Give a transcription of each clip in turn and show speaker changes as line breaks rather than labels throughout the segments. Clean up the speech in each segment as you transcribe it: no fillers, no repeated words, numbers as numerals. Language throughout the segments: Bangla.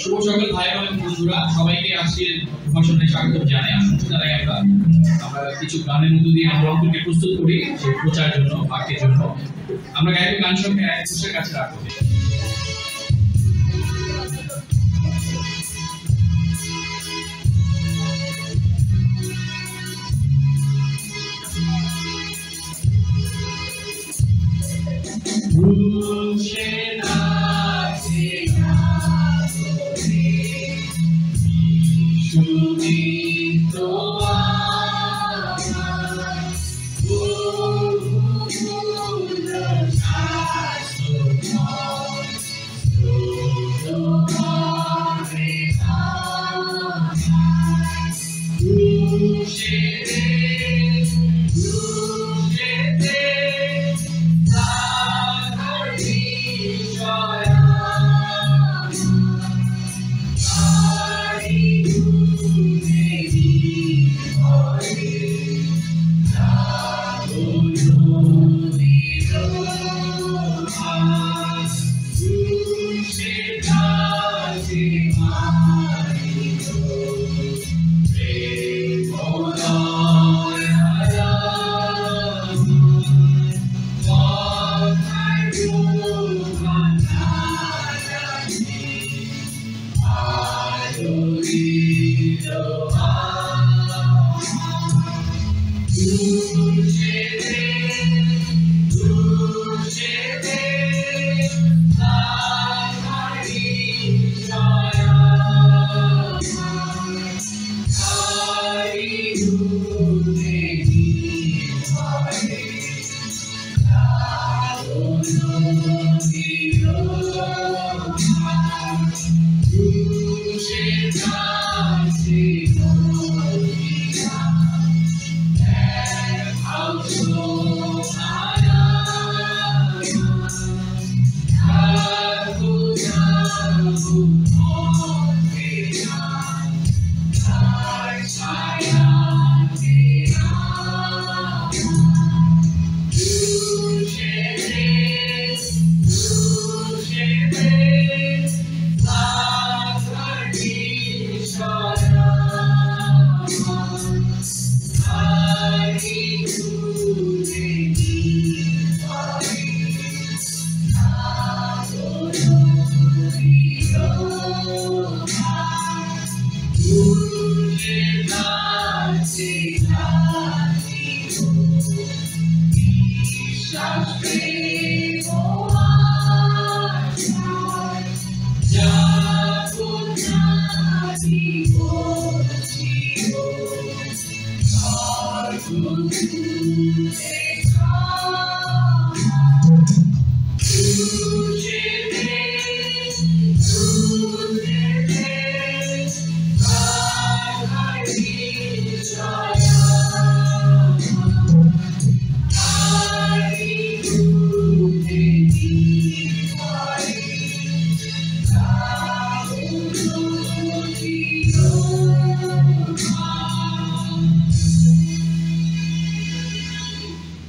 শুভ সকাল ভাই এবং বন্ধুরা, সবাইকে আজকের ভাষণে স্বাগত জানাই। আসুন তারাই আমরা কিছু গানের মধ্য দিয়ে আমরা অন্তরকে প্রস্তুত করি যে প্রচার জন্য, বাক্যের জন্য। আমরা গাইব গান সঙ্গে এক পুরুষের কাছে রাখবো।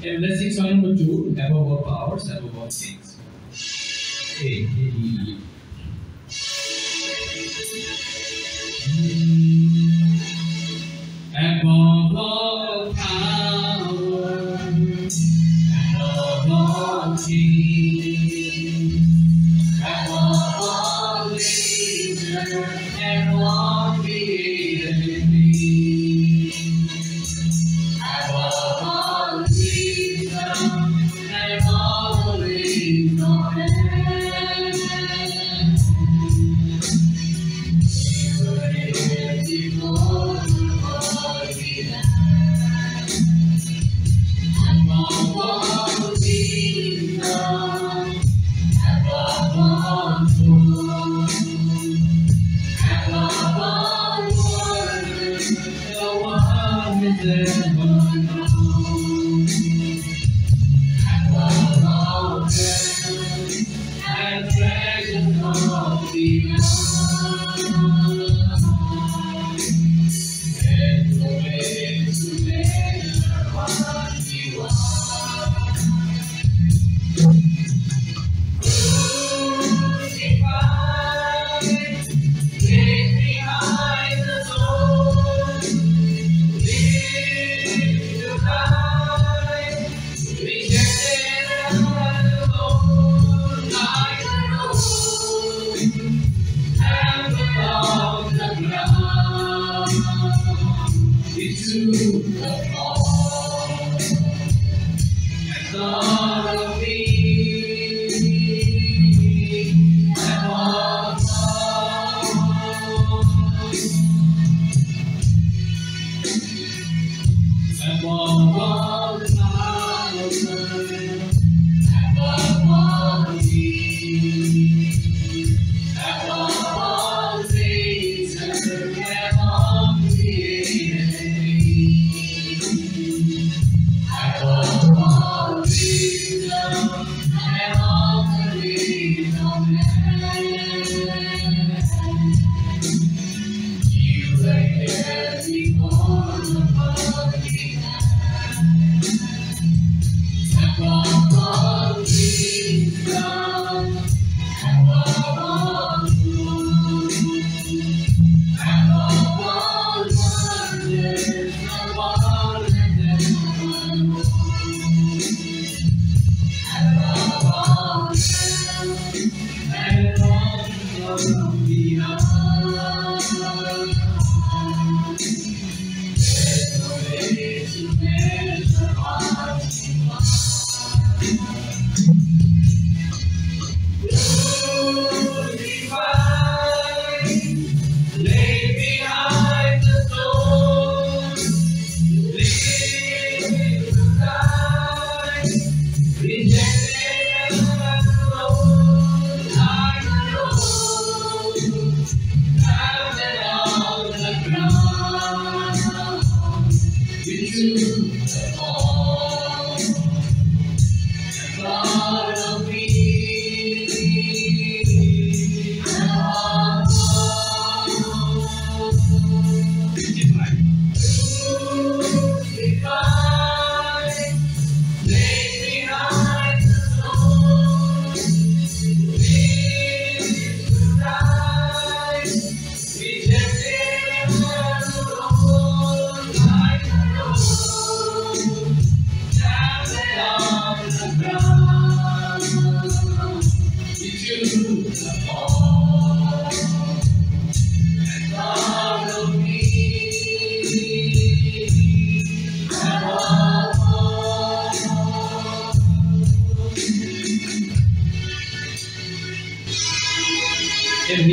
And let's sing song number 2, above all powers, above all things. Hey, hey, hey. Above all powers, above all things, above all nature and all created.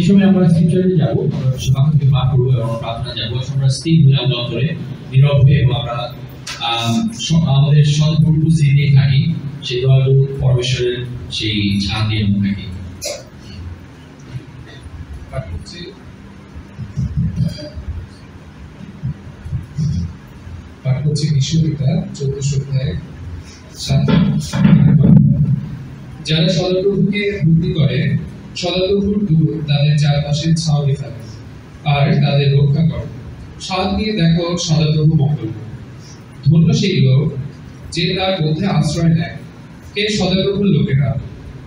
এই সময় আমরা স্ক্রিপচারে যাব, সমাজকে পাঠ করব এবং প্রার্থনা যাব। আমরা স্থির হয়ে আমরা অন্তরে নীরব হয়ে এবং আমরা আমাদের সদগুরু স্মৃতি থাকি, সেই দয়ালু পরমেশ্বরের সেই ছায়া দিয়ে আমরা থাকি।
পাঠ করছি ঈশ্বরিতা 14 অধ্যায় 7। যারা সদাপ্রভুকে ভক্তি করে, সদাপ্রভুর দূত তাদের চারপাশে ছাউনি ফেলে আর তাদের রক্ষা করে। সাত দিয়ে দেখো সদাপ্রভু মঙ্গল। ধন্য সেই লোক যে তার মধ্যে আশ্রয় নেয়। হে সদাপ্রভুর লোকেরা,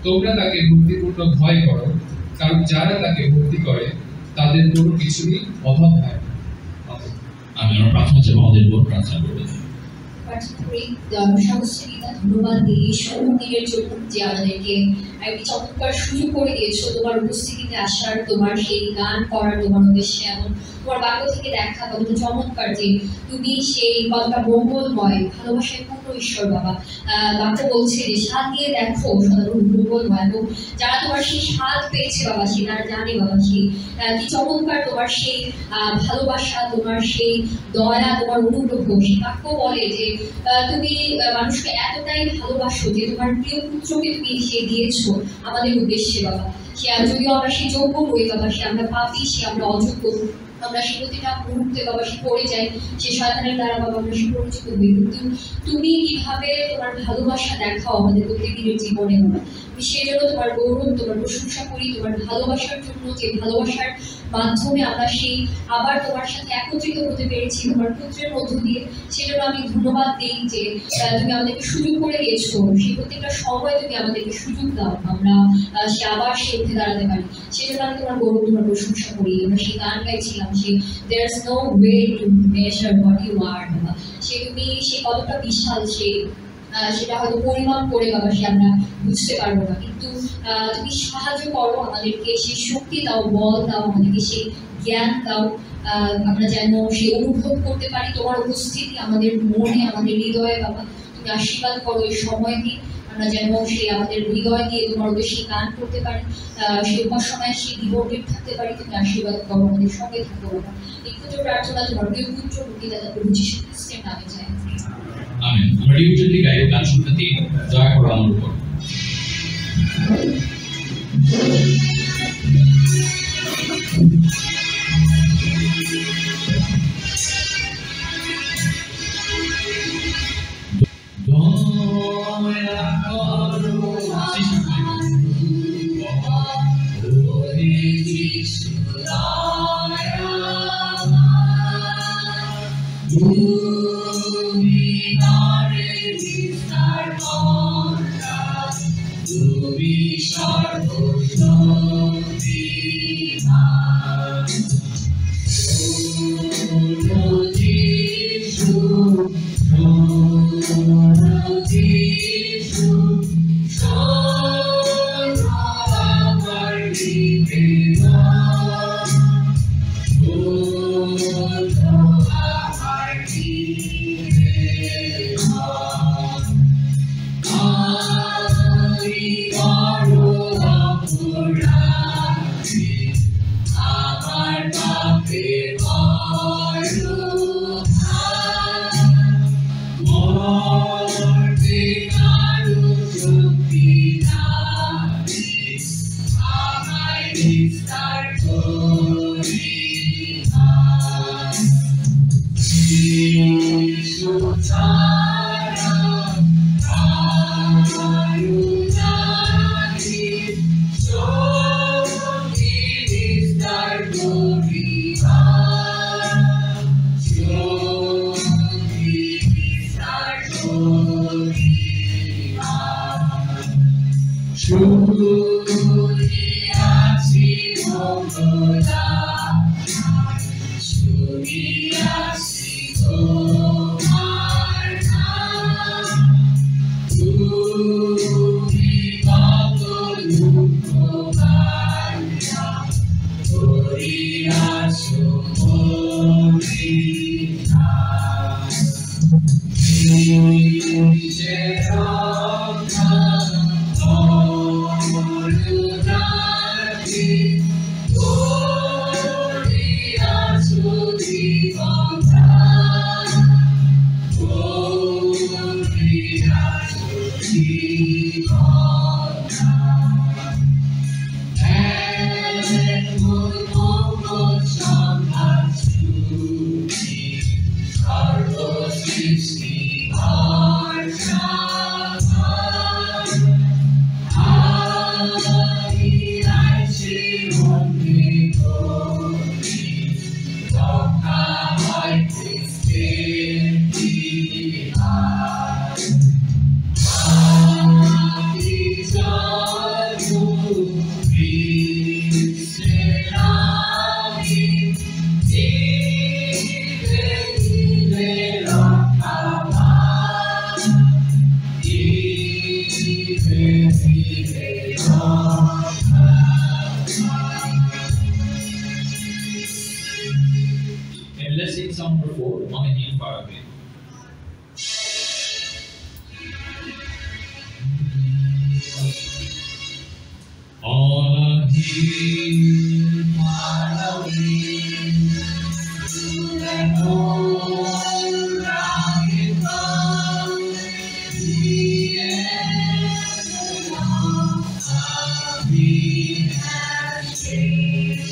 তোমরা তাকে ভক্তিপূর্ণ ভয় করো, কারণ যারা তাকে ভক্তি করে তাদের কোনো কিছুরই অভাব হয়।
আমি আমার প্রার্থনা চাইব, আমাদের বোন প্রার্থনা করবে।
ধন্যবাদ দিই দিনের জন্য যে আমাদেরকে একটি চমৎকার সুযোগ করে দিয়েছো তোমার উপস্থিতিতে আসার, তোমার সেই গান করার তোমার উদ্দেশ্যে, এবং তোমার বাক্য থেকে দেখা কতটা চমৎকার যে তুমি সেই কতটা মঙ্গলময় ভালোবাসায় পূর্ণ ঈশ্বর বাবা। বাক্য বলছে যে স্বাদ দিয়ে দেখো সদাপ্রভু মঙ্গলময়, এবং যারা তোমার সেই স্বাদ পেয়েছে বাবা সে তারা জানে বাবা সেই কি চমৎকার তোমার সেই ভালোবাসা, তোমার সেই দয়া, তোমার অনুগ্রহ। সে বাক্য বলে যে তুমি মানুষকে এতটাই ভালোবাসো যে তোমার প্রিয় পুত্রকে তুমি সে দিয়েছো আমাদের উদ্দেশ্যে বাবা। সে যদিও আমরা সে যোগ্য নই বাবা, সে আমরা পাপি, সে আমরা অযোগ্য, আমরা সে প্রতিটা মুহূর্তে বাবা সে পড়ে যাই, সে শয়তানের দ্বারা বাবা আমরা সে পরিচিত হই। কিন্তু তুমি কিভাবে তোমার ভালোবাসা দেখাও আমাদের প্রত্যেকদিনের জীবনে বাবা, আমি সেই জন্য তোমার গৌরব, তোমার প্রশংসা করি, তোমার ভালোবাসার জন্য যে ভালোবাসার মাধ্যমে আমরা সেই আবার তোমার সাথে একত্রিত হতে পেরেছি তোমার পুত্রের মধ্য দিয়ে। সেজন্য আমি ধন্যবাদ দিই যে তুমি আমাদেরকে সুযোগ করে দিয়েছো, সেই প্রত্যেকটা সময় তুমি আমাদেরকে সুযোগ দাও আমরা সে আবার সে উঠে দাঁড়াতে পারি। সেজন্য আমি তোমার গৌরব, তোমার প্রশংসা করি। আমরা সেই গান গাইছিলাম সে there is no way to measure what you are বাবা, সে তুমি সে কতটা বিশাল, সে সেটা হয়তো পরিমাপ করে বাবা সে আমরা বুঝতে পারবো না, কিন্তু তুমি সাহায্য করো আমাদেরকে, সেই শক্তি দাও, বল দাও, আমাদেরকে সেই জ্ঞান দাও, আমরা যেন সে অনুভব করতে পারি তোমার উপস্থিতি আমাদের মনে, আমাদের হৃদয়ে। বাবা তুমি আশীর্বাদ করো এই সময়কে, আমরা যেন সে আমাদের হৃদয় দিয়ে তোমার উদ্দেশ্যে গান করতে পারি, সে উপাসনায় সে ডিভোটেড থাকতে পারি। তুমি আশীর্বাদ করো, আমাদের সঙ্গে থাকো বাবা। এই ক্ষুদ্র প্রার্থনা তোমার প্রিয় পুত্র মুক্তিদাতা প্রভু যীশু খ্রিস্টের নামে চাই।
আমেন। আমরা ডিভোশনটি গাইব, গান সংখ্যা 3, দয়া করো আমার উপর। And let's sing song number 4, Mom and You Far Away. On a hill far away, to that old rugged mountain, the end of me has changed.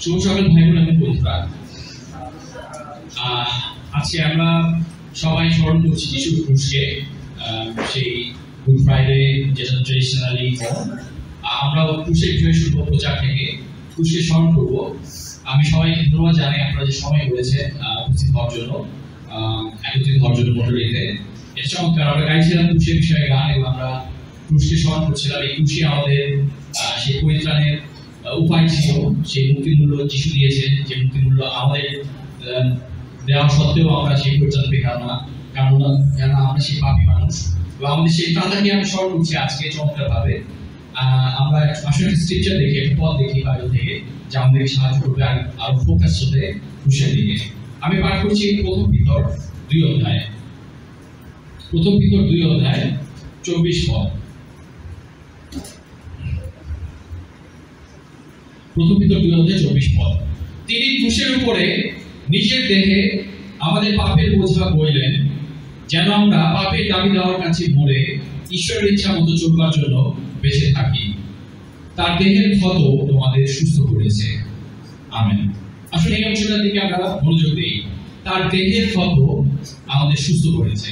শুভ সকাল ভাই বোন, আমি বন্ধুরা, আজকে আমরা সবাই স্মরণ করছি যিশু ক্রুশকে, সেই গুড ফ্রাইডে, যেটা ট্রেডিশনালি আমরা ক্রুশের বিষয়ে শুনবো প্রচার থেকে, ক্রুশকে স্মরণ করবো। আমি সবাইকে ধন্যবাদ জানাই আপনারা যে সময় করেছেন উপস্থিত হওয়ার জন্য, একত্রিত হওয়ার জন্য মন্ডলীতে। এর চমৎকার আমরা গাইছিলাম ক্রুশের বিষয়ে গান, এবং আমরা ক্রুশকে স্মরণ করছিলাম। এই ক্রুশে আমাদের সেই পরিত্রাণের উপায় ছিল, সেই মুক্তিমূল্য যিশু দিয়েছেন, যে মুক্তিমূল্য আমাদের দেওয়া সত্ত্বেও আমরা সেই পরিত্রাণ পেতাম না, কারণ আমরা সেই পাপী মানুষ। এবং আমাদের সেই প্রাণটাকে আমি স্মরণ করছি আজকে চমৎকার ভাবে। আমরা আসলে স্ক্রিপচার দেখি, একটা পথ দেখি বাইরে থেকে, যা আমাদেরকে সাহায্য করবে আরো ফোকাস হতে ক্রুশের দিকে। আমি পাঠ করছি প্রথম পিতর 2 অধ্যায়, প্রথম পিতর 2 অধ্যায় 24 পদ। প্রথম পিতর 2 অধ্যায় 24 পদ। তিনি ক্রুশের উপরে নিজের দেহে আমাদের পাপের বোঝা বইলেন, যেন আমরা পাপের দাবি দেওয়ার কাছে মরে ঈশ্বরের ইচ্ছা মতো চলবার জন্য বেঁচে থাকি। তার দেহের ক্ষত তোমাদের সুস্থ করেছে। আমেন। আসলে এই অংশটার দিকে আমরা মনোযোগ দিই। তার দেহের ক্ষত আমাদের সুস্থ করেছে।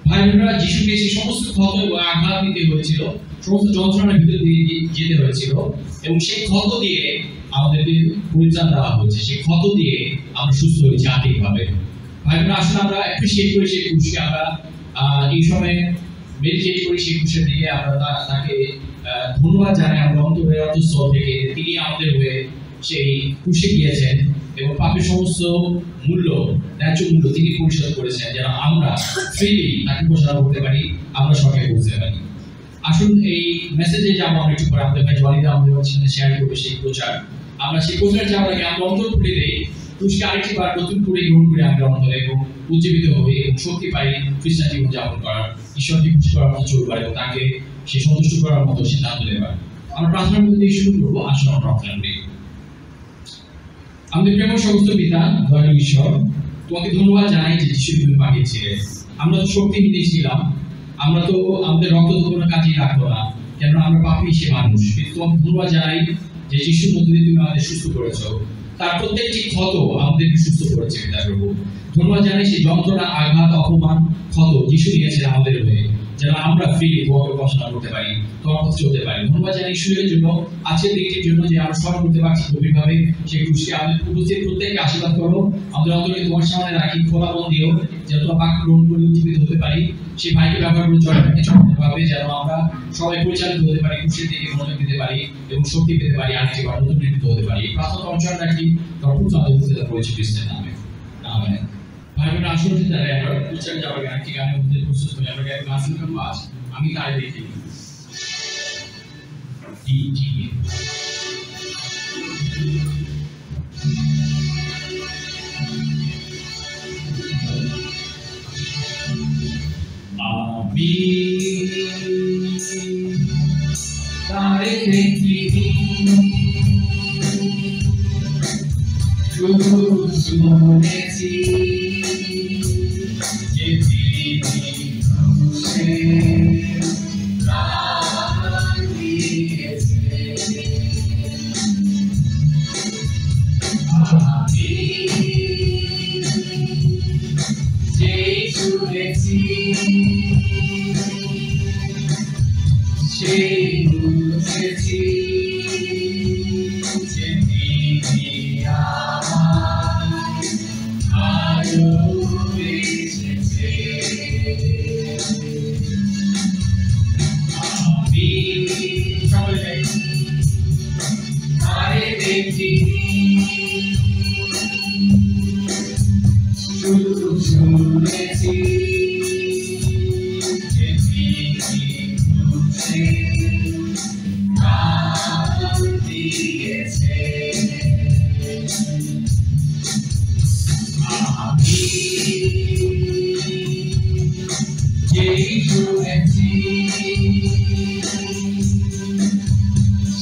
ভাই বোনেরা, যিশুকে সেই সমস্ত ক্ষত এবং আঘাত দিতে হয়েছিল, সমস্ত যন্ত্রণার ভিতর দিয়ে যেতে হয়েছিল, এবং সেই ক্ষত দিয়ে আমাদেরকে পরিত্রাণ দেওয়া হয়েছে। সেই ক্ষত দিয়ে আমরা সুস্থ হয়েছি আত্মিকভাবে। ভাই বোনেরা, আসলে আমরা অ্যাপ্রিসিয়েট করি সেই ক্রুশকে, আমরা এই সময়ে মেডিটেট করি সেই ক্রুশের দিকে, আমরা তাকে ধন্যবাদ জানাই আমরা অন্তরের অন্তঃস্থল থেকে। তিনি আমাদের হয়ে সেই ক্রুশে গিয়েছেন এবং পাপের সমস্ত মূল্য, ন্যায্য মূল্য তিনি পরিশোধ করেছেন, যেন আমরা ফ্রিলি তাকে ঘোষণা করতে পারি, আমরা সবাই বুঝতে পারি। আসুন এই মেসেজে যাবো আমরা একটু পরে। আমাদের ভাই জলিদা আমাদের সাথে শেয়ার করবে সেই প্রচার। আমরা সেই প্রচার যাওয়ার আগে আমরা অন্তর খুলে দেই, ক্রুশকে আরেকটি বার নতুন করে গ্রহণ করে আমরা অন্তরে, এবং উজ্জীবিত হই এবং শক্তি পাই খ্রিস্টান জীবন যাপন করার, ঈশ্বরকে খুশি করার মতো চলবার এবং তাকে সে সন্তুষ্ট করার মতো সিদ্ধান্ত নেবার। আমরা প্রার্থনার মধ্যে দিয়ে শুরু করবো। আসুন আমরা প্রার্থনা করি। আমাদের প্রেম সমস্ত পিতা, দয়ালু ঈশ্বর, তোমাকে ধন্যবাদ জানাই যে যিশু তুমি পাঠিয়েছিলে। আমরা তো শক্তিহীন ছিলাম, আমরা তো আমাদের রক্ত তো কোনো কাজেই রাখতো না, কেননা আমরা পাপী সে মানুষ। কিন্তু তোমাকে ধন্যবাদ জানাই যে যিশুর মধ্যে দিয়ে তুমি আমাদের সুস্থ করেছো। তার প্রত্যেকটি ক্ষত আমাদেরকে সুস্থ করেছে পিতা প্রভু। ধন্যবাদ জানাই সেই যন্ত্রণা, আঘাত, অপমান, ক্ষত যিশু নিয়েছেন আমাদের হয়ে, যেন আমরা ফ্রি তোমাকে উপাসনা করতে পারি, তোমার পথে চলতে পারি। ধন্যবাদ জানাই ঈশ্বরের জন্য, আজকের দিনটির জন্য যে আমরা স্মরণ করতে পারছি গভীরভাবে সেই খুশি। আমাদের উপস্থিত প্রত্যেককে আশীর্বাদ করো, আমাদের অন্তরে তোমার সামনে রাখি, খোলা মন দিও, যেন তোমার বাক্য গ্রহণ করে উজ্জীবিত হতে পারি। সেই ভাইকে ব্যবহার করে চলাটাকে চমৎকারভাবে যেন আমরা সবাই পরিচালিত হতে পারি, খুশির দিকে মনোযোগ দিতে পারি এবং শক্তি পেতে পারি, আরেকটি বার নতুন নির্মিত হতে পারি। প্রার্থনা অঞ্চল রাখি তোমার পুত্র আমাদের পরিচিত খ্রিস্টের নামে, আমেন। ভাই বোনেরা, আসুন তাহলে আমরা উচ্চারণ যাওয়ার আগে একটি গানের মধ্যে প্রস্তুত হয়ে আমরা গান শুনলাম। পাঁচ আমি তাই দেখি আমি তাই দেখি শুধু শুনেছি যে তিনি খুশি প্রাণ দিয়েছেন। আমি যেই শুনেছি সেই বুঝেছি যে তিনি আমায় ভালোবেসেছেন। আমি তারে দেখিনি, শুধু শুনেছি যে তিনি খুশি প্রাণ দিয়েছেন। আমি যেই শুনেছি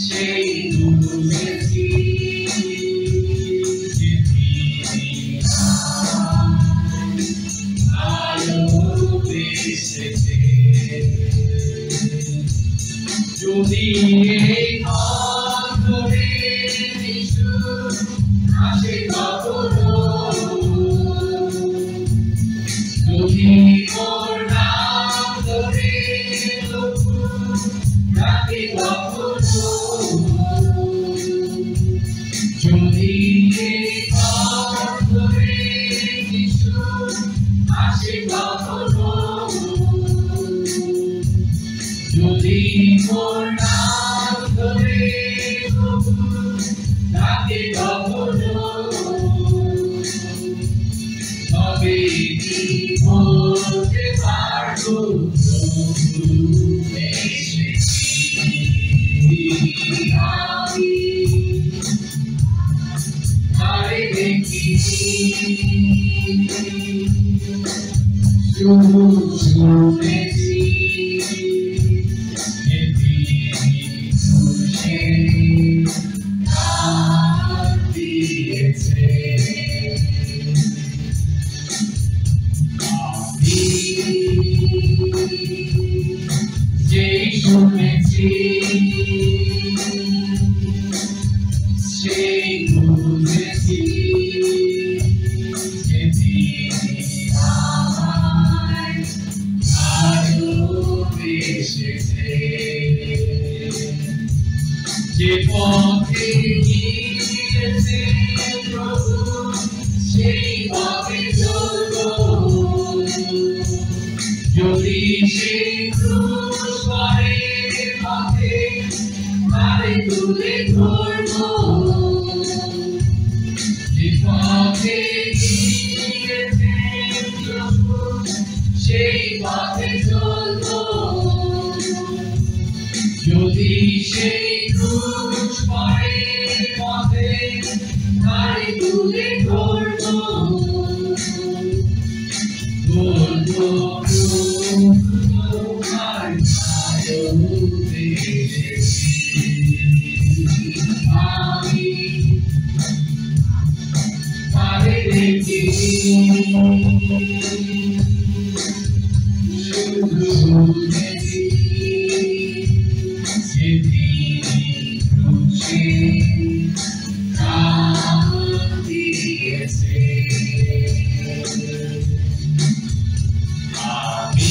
সেই বুঝেছি যে তিনি আমায় ভালোবেসেছেন। যদি এই অন্তরে যিশু আসে কখনো, যদি মোর নাম ধরে প্রভু ডাকে কখনো, যদি এই অন্তরে যিশু আসে কখনো, যদি মোর নাম ধরে প্রভু ডাকে কখনো, তবে কি বলতে পারবো প্রভু এসেছি। আমি তারে দেখিনি, শুধু শুনেছি যে তিনি খুশি প্রাণ দিয়েছেন। আমি যেই শুনেছি সেই বুঝেছি যে তিনি আমায় ভালোবেসেছেন। যে পথে গিয়েছেন প্রভু সেই পথে চলবো, যদি সেই ক্রুশ পারের পথে তারে তুলে ধরবো। যে পথে গিয়েছেন প্রভু সেই পথে চলবো, যদি সেই ক্রুশ পারের পথে তারে তুলে ধরবো।
আমি তারে দেখি শুধু বুঝেছি যে তিনি ক্রুশে প্রাণ দিয়েছে। আমি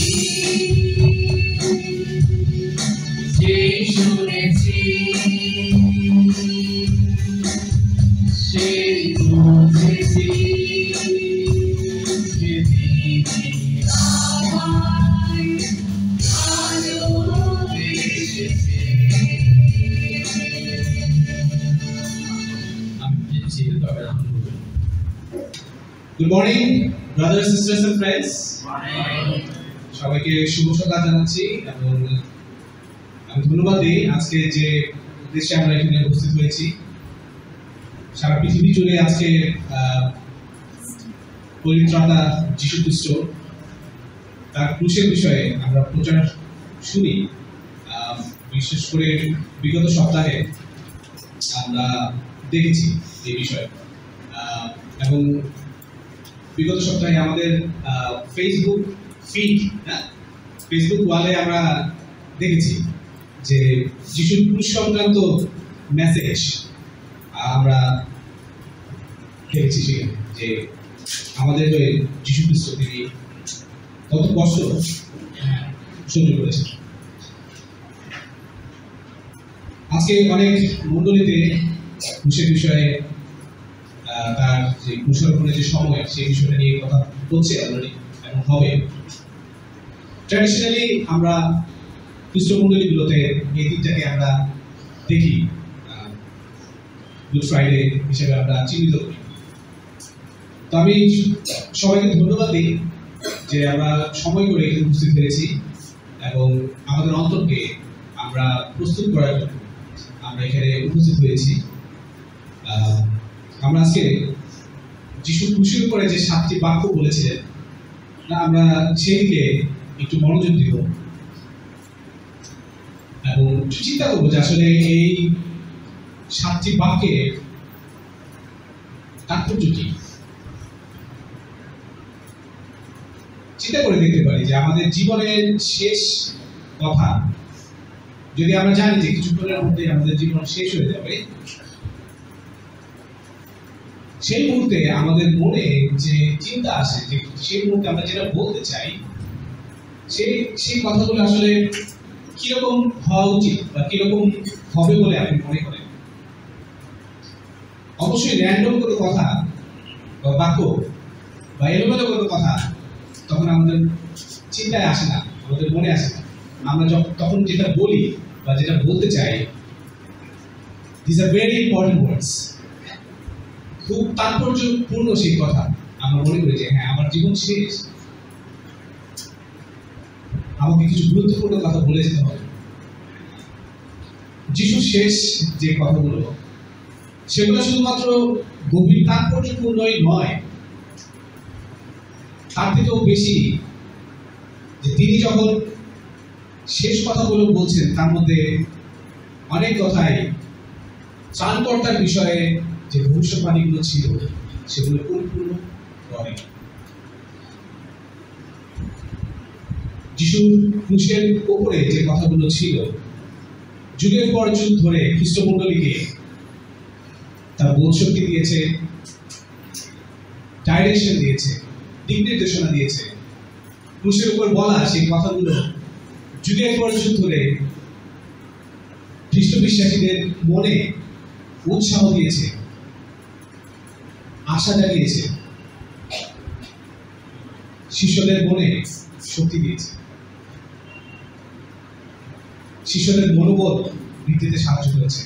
যে শুনেছি সেই বুঝেছি যে তিনি আমায় ভালোবেসেছে।
Good morning, brothers, sisters, and friends. সবাইকে শুভ সকাল জানাচ্ছি এবং আমি ধন্যবাদ দিই আজকে যে উদ্দেশ্যে আমরা এখানে উপস্থিত হয়েছি। সারা পৃথিবী জুড়ে আজকে পবিত্রতা যীশু খ্রিস্ট তার ক্রুশের বিষয়ে আমরা প্রচার শুনি। বিশেষ করে বিগত সপ্তাহে আমরা দেখেছি এই বিষয়ে এবং বিগত সপ্তাহে আমাদের ফেসবুক ফিড ফেসবুক ওয়ালে আমরা দেখেছি যে যিশুর ক্রুশ সংক্রান্ত মেসেজ আমরা দেখেছি সেখানে যে আমাদের হয়ে যিশু খ্রিস্ট তিনি কত কষ্ট সহ্য করেছেন। আজকে অনেক মণ্ডলীতে ক্রুশের বিষয়ে তার যে ক্রুশারোহণের যে সময় সেই বিষয়টা নিয়ে কথা হচ্ছে অলরেডি এবং হবে। ট্র্যাডিশনালি আমরা খ্রিস্ট মণ্ডলীগুলোতে এই দিনটাকে আমরা দেখি গুড ফ্রাইডে হিসেবে আমরা চিহ্নিত করি। তো আমি সবাইকে ধন্যবাদ দিই যে আমরা সময় করে এখানে উপস্থিত হয়েছি এবং আমাদের অন্তরকে আমরা প্রস্তুত করার জন্য আমরা এখানে উপস্থিত হয়েছি। আমরা আজকে যিশু ক্রুশের উপরে যে 7টি বাক্য বলেছিলেন আমরা সেই দিকে একটু মনোযোগ দিব এবং চিন্তা করবো যে আসলে এই 7টি বাক্যের তাৎপর্য কি। চিন্তা করে দেখতে পারি যে আমাদের জীবনের শেষ কথা যদি আমরা জানি যে কিছুক্ষণের মধ্যে আমাদের জীবন শেষ হয়ে যাবে, সেই মুহূর্তে আমাদের মনে যে চিন্তা আসে যে সেই মুহূর্তে আমরা যেটা বলতে চাই সেই কথাগুলো আসলে কিরকম হওয়া উচিত বা কিরকম হবে বলে আপনি মনে করেন। অবশ্যই র্যান্ডম কোনো কথা বা বাক্য বা এলোমেলো কোনো কথা তখন আমাদের চিন্তায় আসে না, আমাদের মনে আসে না। আমরা তখন যেটা বলি বা যেটা বলতে চাই, দিস আর ভেরি ইম্পর্টেন্ট ওয়ার্ডস, খুব তাৎপর্যপূর্ণ সেই কথা। আমরা মনে করি যে হ্যাঁ আমার জীবন শেষ, আমাকে কিছু গুরুত্বপূর্ণ কথা বলে যেতে হবে। যিশুর শেষ যে কথাগুলো সেগুলো শুধুমাত্র গভীর তাৎপর্যপূর্ণই নয়, তার থেকেও বেশি যে তিনি যখন শেষ কথাগুলো বলছেন তার মধ্যে অনেক কথাই ত্রাণকর্তার বিষয়ে যে ভবিষ্যৎবাণীগুলো ছিল সেগুলো পরিপূর্ণ করে। যিশুর ক্রুশের উপরে যে কথাগুলো ছিল যুগের পর যুগ ধরে খ্রিস্টমণ্ডলীকে তার বোধশক্তি দিয়েছে, ডাইরেকশন দিয়েছে, দিক নির্দেশনা দিয়েছে। ক্রুশের উপর বলা সেই কথাগুলো যুগের পর যুগ ধরে খ্রিস্ট বিশ্বাসীদের মনে উৎসাহ দিয়েছে, আশা জাগিয়েছে, শিষ্যদের মনে শক্তি দিয়েছে, শিষ্যদের মনোবল বৃদ্ধিতে সাহায্য করেছে।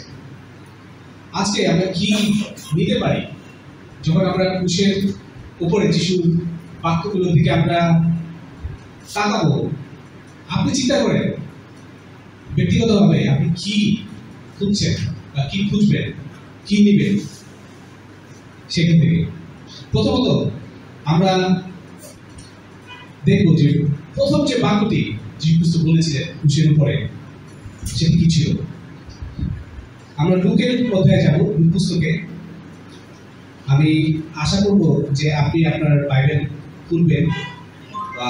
আজকে আমরা কি নিতে পারি যখন আমরা ক্রুশের উপরে যিশুর বাক্যগুলোর দিকে আমরা তাকাবো? আপনি চিন্তা করেন ব্যক্তিগতভাবে আপনি কি খুঁজছেন বা কি খুঁজবেন, কি নেবেন সেখান থেকে। প্রথমত আমরা দেখবো যে প্রথম যে বাক্যটি যিশু খ্রিস্ট বলেছিলেন ক্রুশের উপরে সেটি কি ছিল। আমরা লুকের অধ্যায়ে যাব, লুক পুস্তকে। আমি আশা করব যে আপনি আপনার বাইবেল খুলবেন বা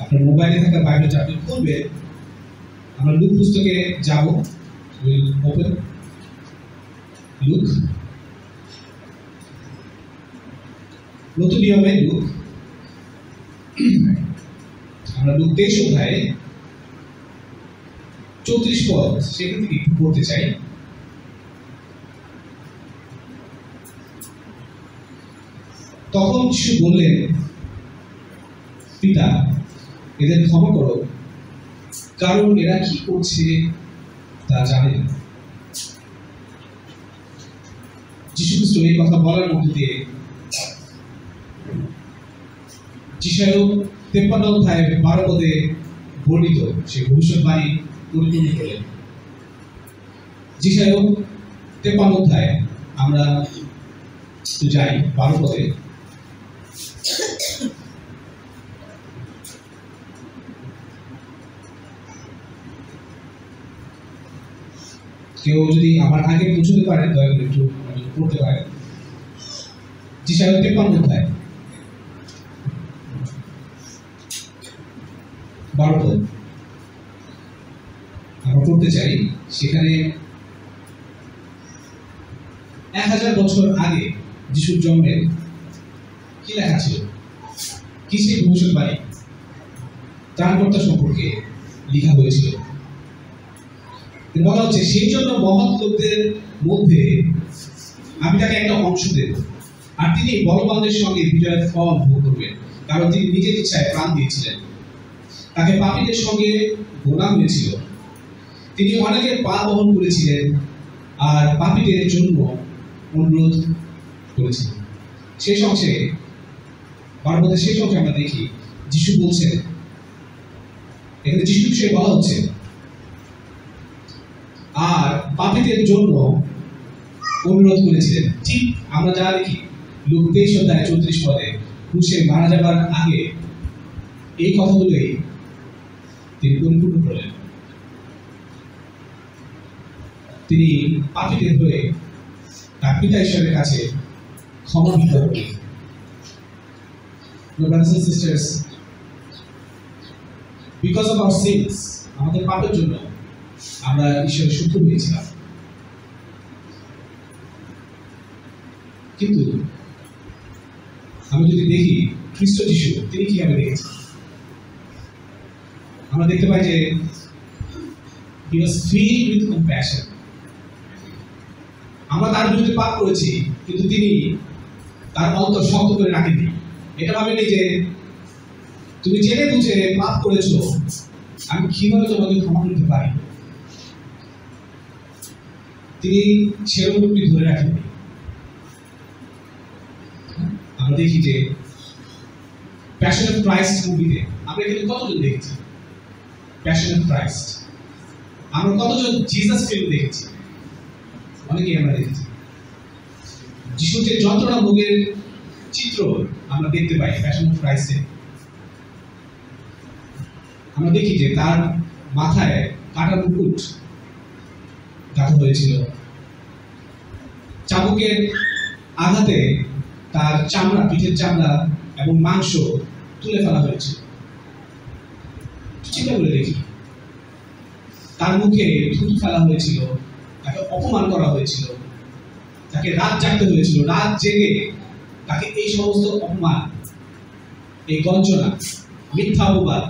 আপনার মোবাইলে থাকা বাইবেলটা আপনি খুলবেন। আমরা লুক পুস্তকে যাব। ওপেন লুক, নতুন নিয়মে লুক। আমরা লুক 23 অধ্যায়ে 34 পদ সেখান থেকে একটু পড়তে চাই। তখন যিশু বললেন, পিতা, এদের ক্ষমা করো, কারণ এরা কি করছে তা জানে না। যিশু খ্রিস্ট এই কথা বলার মধ্যে দিয়ে যিশায় 53 অধ্যায় 12 পদে বর্ণিত সেই ভবিষ্যৎবাণী পরিপূর্ণ করলেন। যিশায় 53 অধ্যায় আমরা যাই 12 পদে। কেউ যদি আমার আগে পৌঁছতে পারে দয়া করে একটু পড়তে পারে। যিশায় 53 অধ্যায় 12 পদ আমরা পড়তে চাই। সেখানে 1000 বছর আগে যিশুর জন্মের কি লেখা ছিল, কি সেই ভবিষ্যৎবাণী ত্রাণকর্তা সম্পর্কে লেখা হয়েছিল। বলা হচ্ছে, সেই জন্য মহৎ লোকদের মধ্যে আমি তাকে একটা অংশ দেব, আর তিনি বলবানদের সঙ্গে বিজয়ের ফল ভোগ করবেন, কারণ তিনি নিজের ইচ্ছায় প্রাণ দিয়েছিলেন। তাকে পাপীদের সঙ্গে গোনা হয়েছিল, তিনি অনেকের পাপ বহন করেছিলেন আর পাপীদের জন্য অনুরোধ করেছিলেন। শেষ অংশে 12 পদের শেষ অংশে আমরা দেখি যিশু বলছেন, এখানে যিশু বিষয়ে বলা হচ্ছে, আর পাপীদের জন্য অনুরোধ করেছিলেন। ঠিক আমরা যা দেখি লুক 23 অধ্যায় 34 পদে ক্রুশে মারা যাবার আগে এই কথাগুলোই তিনি পরিপূর্ণ করলেন। তিনি পাপীদের হয়ে তার পিতা ঈশ্বরের কাছে ক্ষমা ভিক্ষা করলেন। Brothers and sisters, because of our sins, আমাদের পাপের জন্য আমরা ঈশ্বরের শত্রু হয়েছিলাম। কিন্তু আমি যদি দেখি খ্রিস্ট যিশু তিনি কিভাবে দেখেছেন, আমরা দেখতে পাই যে he was filled with compassion। আমরা তার বিরুদ্ধে পাপ করেছি, কিন্তু তিনি তার অন্তর শক্ত করে রাখেননি। এটা ভাবেনি যে তুমি জেনে বুঝে পাপ করেছো, আমি কিভাবে তোমাকে ক্ষমা করতে পারি। তিনি সেরকমটি ধরে রাখেননি। আমরা দেখি যে প্যাশন অফ ক্রাইস্ট মুভিতে আমরা এখানে কতজন দেখেছি প্যাশন অফ ক্রাইস্ট? আমরা কতজন জিসাস ফিল্ম দেখেছি? অনেকেই আমরা দেখেছি। যিশুর যে যন্ত্রণা ভোগের চিত্র আমরা দেখতে পাই প্যাশন অফ ক্রাইস্টে। আমরা দেখি যে তার মাথায় কাটা মুকুট গাঁথা হয়েছিল, চাবুকের আঘাতে তার চামড়া, পিঠের চামড়া এবং মাংস তুলে ফেলা হয়েছিল। চিন্তা করে দেখি, তার মুখে থুতু ফেলা হয়েছিল, তাকে অপমান করা হয়েছিল, তাকে রাত জাগতে হয়েছিল, রাত জেগে তাকে এই সমস্ত অপমান, এই গঞ্জনা, মিথ্যা অপবাদ,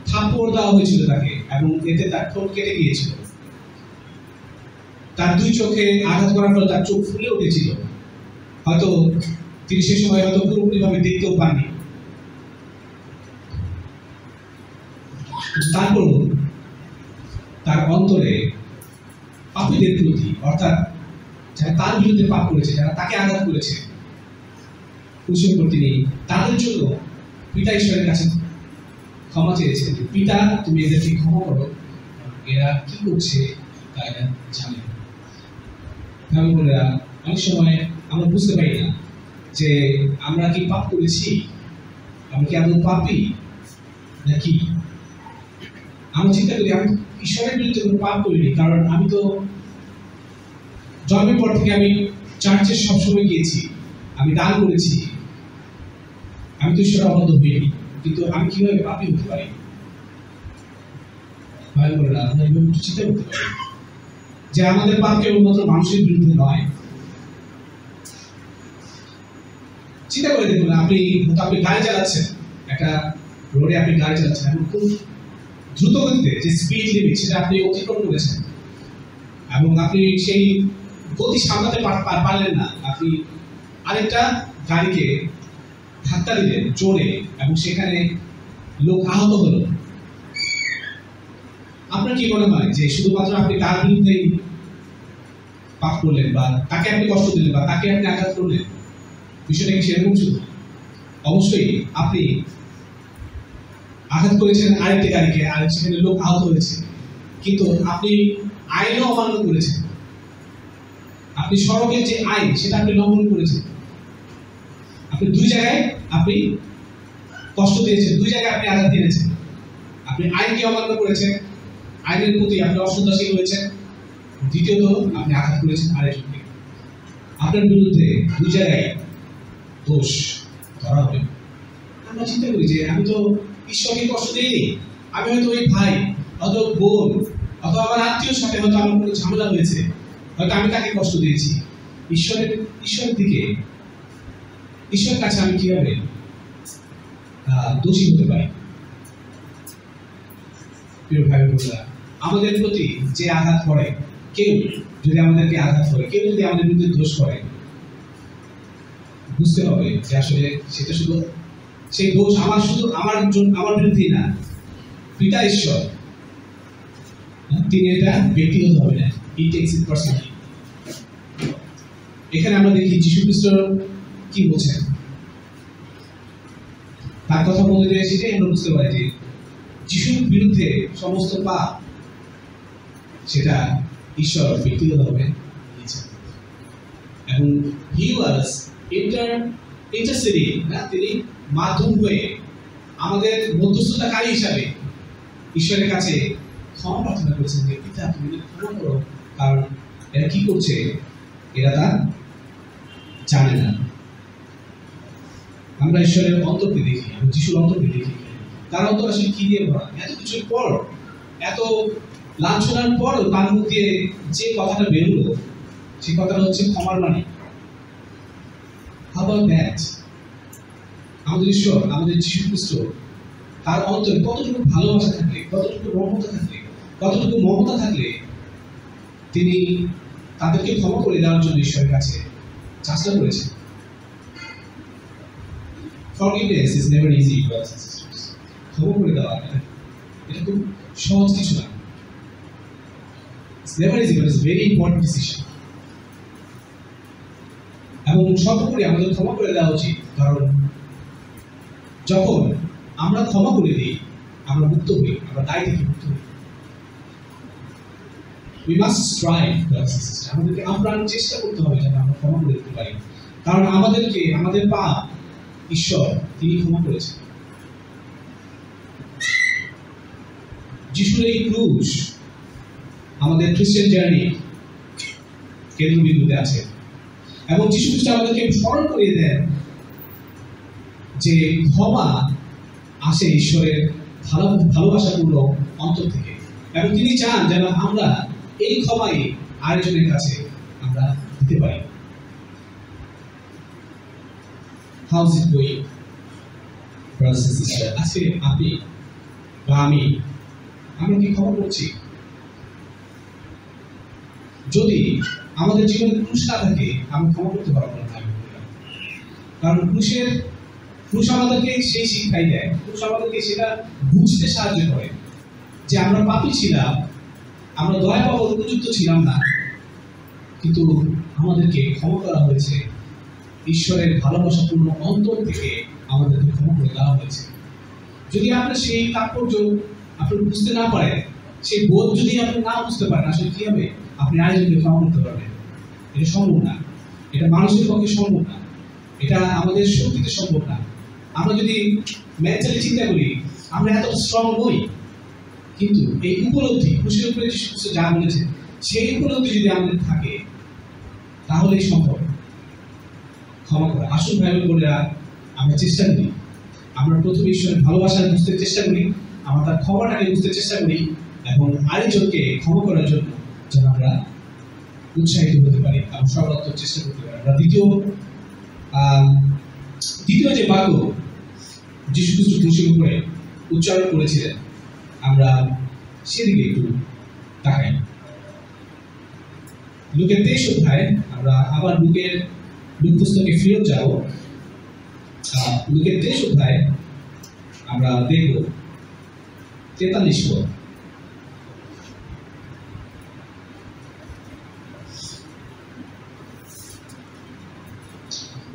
থাপ্পড় দেওয়া হয়েছিল তাকে, এবং এতে তার ঠোঁট কেটে গিয়েছিল। তার দুই চোখে আঘাত করার ফলে তার চোখ ফুলে উঠেছিল। হয়তো তিনি সে সময় হয়তো পুরোপুরি ভাবে দেখতেও পাননি। তারপর তার অন্তরে পাপীদের প্রতি, অর্থাৎ যারা তার বিরুদ্ধে পাপ করেছে, যারা তাকে আঘাত করেছে, তিনি তাদের জন্য পিতা ঈশ্বরের কাছে ক্ষমা চেয়েছেন। পিতা, তুমি এদেরকে ক্ষমা করো, এরা কি করছে তা এরা জানে না। অনেক সময় আমরা বুঝতে পারি না যে আমরা কি পাপ করেছি, আমরা কি আদৌ পাপী নাকি। আমরা চিন্তা করি আমি ঈশ্বরের বিরুদ্ধে কোনো পাপ করিনি, কারণ আমি তো জন্মের পর থেকে আমি চার্চে সবসময় গিয়েছি, আমি দান করেছি, আমি তো ঈশ্বরের অবাধ্য হইনি, কিন্তু আমি কিভাবে পাপী হতে পারি? ভয় করে না, আমরা এইভাবে একটু চিন্তা করতে পারি যে আমাদের পাপ কেবলমাত্র মানুষের বিরুদ্ধে নয়। চিন্তা করে দেখুন, আপনি গাড়ি চালাচ্ছেন, একটা রোডে আপনি গাড়ি চালাচ্ছেন, এবং খুব দ্রুত গতিতে যে স্পিড লিমিট সেটা আপনি অতিক্রম করেছেন, এবং আপনি সেই গতি সামলাতে পারলেন না, আপনি আরেকটা গাড়িকে ধাক্কা দিলেন জোরে, এবং সেখানে লোক আহত হলো। আপনার কি মনে হয় যে শুধুমাত্র আপনি তার বিরুদ্ধেই পাপ করলেন, বা তাকে আপনি কষ্ট দিলেন, বা তাকে আপনি আঘাত করলেন? বিষয়টা কি সেরকম শুধু? অবশ্যই আপনি আঘাত করেছেন আরেকটি গাড়িকে, আর সেখানে লোক আহত হয়েছে, কিন্তু আপনি আইনও অমান্য করেছেন। আপনি সড়কের যে আইন সেটা আপনি লঙ্ঘন করেছেন। আপনি দুই জায়গায় আপনি কষ্ট দিয়েছেন, দুই জায়গায় আপনি আঘাত দিয়েছেন। আপনি আইনকে অমান্য করেছেন, আইনের প্রতি আপনি অশ্রদ্ধাশীল হয়েছেন, দ্বিতীয়ত আপনি আঘাত করেছেন আরেকজনকে। আপনার বিরুদ্ধে দুই জায়গায় দোষ ধরা হবে। আমরা চিন্তা করি যে আমি তো ঈশ্বরকে কষ্ট দিইনি, আমি হয়তো ওই ভাই অথবা বোন অথবা আমার আত্মীয়র সাথে হয়তো আমার কোনো ঝামেলা হয়েছে, হয়তো আমি তাকে কষ্ট দিয়েছি। ঈশ্বরের দিকে, ঈশ্বরের কাছে আমি কিভাবে দোষী হতে পারি? প্রিয় ভাই বোনেরা, আমাদের প্রতি যে আঘাত করে, কেউ যদি আমাদেরকে আঘাত করে, কেউ যদি আমাদের বিরুদ্ধে দোষ করে, বুঝতে হবে যে আসলে সেটা শুধু সেই দোষ আমার বিরুদ্ধেই না, পিতা ঈশ্বর তিনি এটা ব্যক্তিগত হবে না, হি টেকস ইট পার্সোনালি। এখানে আমরা দেখি যীশু খ্রিস্ট কি বলছেন, তার কথা বলতে গিয়ে সেটাই আমরা বুঝতে পারি যে যিশুর বিরুদ্ধে সমস্ত পাপ সেটা ঈশ্বর ব্যক্তিগতভাবে নিয়েছেন, এবং হি ওয়াজ ইন্টারসিডিং, না, তিনি মাধ্যম হয়ে আমাদের মধ্যস্থতাকারী হিসাবে ঈশ্বরের কাছে ক্ষমা প্রার্থনা করেছেন যে পিতা তুমি ক্ষমা করো, কারণ এরা কি করছে এরা তা জানে না। আমরা ঈশ্বরের অন্তরকে দেখি, আমরা যিশুর অন্তরকে দেখি, তার অন্তর আসলে কি দিয়ে ভরা। এত কিছুর পর, এত লাঞ্ছনার পরও তার মধ্যে যে কথাটা বেরোলো, সেই কথাটা হচ্ছে ক্ষমার বাণী। How about that? আমাদের ঈশ্বর, আমাদের যীশু খ্রিস্ট, তার অন্তরে কতটুকু ভালোবাসা থাকলে, কতটুকু মমতা থাকলে, কতটুকু মমতা থাকলে তিনি তাদেরকে ক্ষমা করে দেওয়ার জন্য ঈশ্বরের কাছে চেষ্টা করেছেন। Forgiveness is never easy, brothers and sisters. ক্ষমা করে দেওয়া এটা খুব সহজ কিছু না। It's never easy, but it's a very important decision. এবং সর্বোপরি আমাদের ক্ষমা করে দেওয়া উচিত, কারণ যখন আমরা ক্ষমা করে দিই আমরা মুক্ত হই, আমরা দায় থেকে মুক্ত হই। We must strive, brothers and sisters. আমাদেরকে আপ্রাণ চেষ্টা করতে হবে যেন আমরা ক্ষমা করে দিতে পারি, কারণ আমাদের পাপ ঈশ্বর তিনি ক্ষমা করেছেন। যিশুর এই ক্রুশ আমাদের খ্রিস্টান জার্নি কেন্দ্রবিন্দুতে আছে, এবং যিশু খ্রিস্ট আমাদেরকে স্মরণ করিয়ে দেন যে ক্ষমা আসে ঈশ্বরের ভালোবাসাপূর্ণ অন্তর থেকে, এবং তিনি চান যেন আমরা এই ক্ষমাই আরেকজনের কাছে আমরা দিতে পারি। How is it going, brothers and sisters? আজকে আপনি বা আমরা কি ক্ষমা করছি? যদি আমাদের জীবনে ক্রুশ না থাকে আমরা ক্ষমা করতে পারবো না, কারণ ক্রুশ আমাদেরকে সেই শিক্ষাই দেয়, ক্রুশ আমাদেরকে সেটা বুঝতে সাহায্য করে যে আমরা পাপী ছিলাম, আমরা দয়া পাওয়ার উপযুক্ত ছিলাম না, কিন্তু আমাদেরকে ক্ষমা করা হয়েছে। ঈশ্বরের ভালোবাসাপূর্ণ অন্তর থেকে আমাদেরকে ক্ষমা করে দেওয়া হয়েছে। যদি আপনার সেই তাৎপর্য আপনি বুঝতে না পারেন, সেই বোধ যদি আপনি না বুঝতে পারেন, আসলে কি হবে আপনি আরেকজনকে ক্ষমা করতে পারবেন? এটা সম্ভব না, এটা মানুষের পক্ষে সম্ভব না, এটা আমাদের শক্তিতে সম্ভব না। আমরা যদি মেন্টালি চিন্তা করি আমরা এত স্ট্রং নই, কিন্তু এই উপলব্ধি, ক্রুশের উপরে যিশু খ্রিস্ট যা বলেছে সেই উপলব্ধি যদি আমাদের থাকে তাহলেই সম্ভব ক্ষমা করা। আসুন ভাই বোনেরা, আমরা চেষ্টা করি, আমরা প্রথমে ঈশ্বরের ভালোবাসা বুঝতে চেষ্টা করি, আমরা তার ক্ষমাটাকে বুঝতে চেষ্টা করি এবং আরেকজনকে ক্ষমা করার জন্য যেন আমরা উৎসাহিত হতে পারি এবং সর্বাত্মক চেষ্টা করতে পারি। আমরা দ্বিতীয় যে বাক্য যিশু খ্রিস্ট ক্রুশের উপরে উচ্চারণ করেছিলেন, আমরা সেদিকে একটু তাকাই। লুকের 23 অধ্যায়, আমরা আবার লুক পুস্তকে ফিরে যাব। লুকের 23 অধ্যায় আমরা দেখব 43 পদ।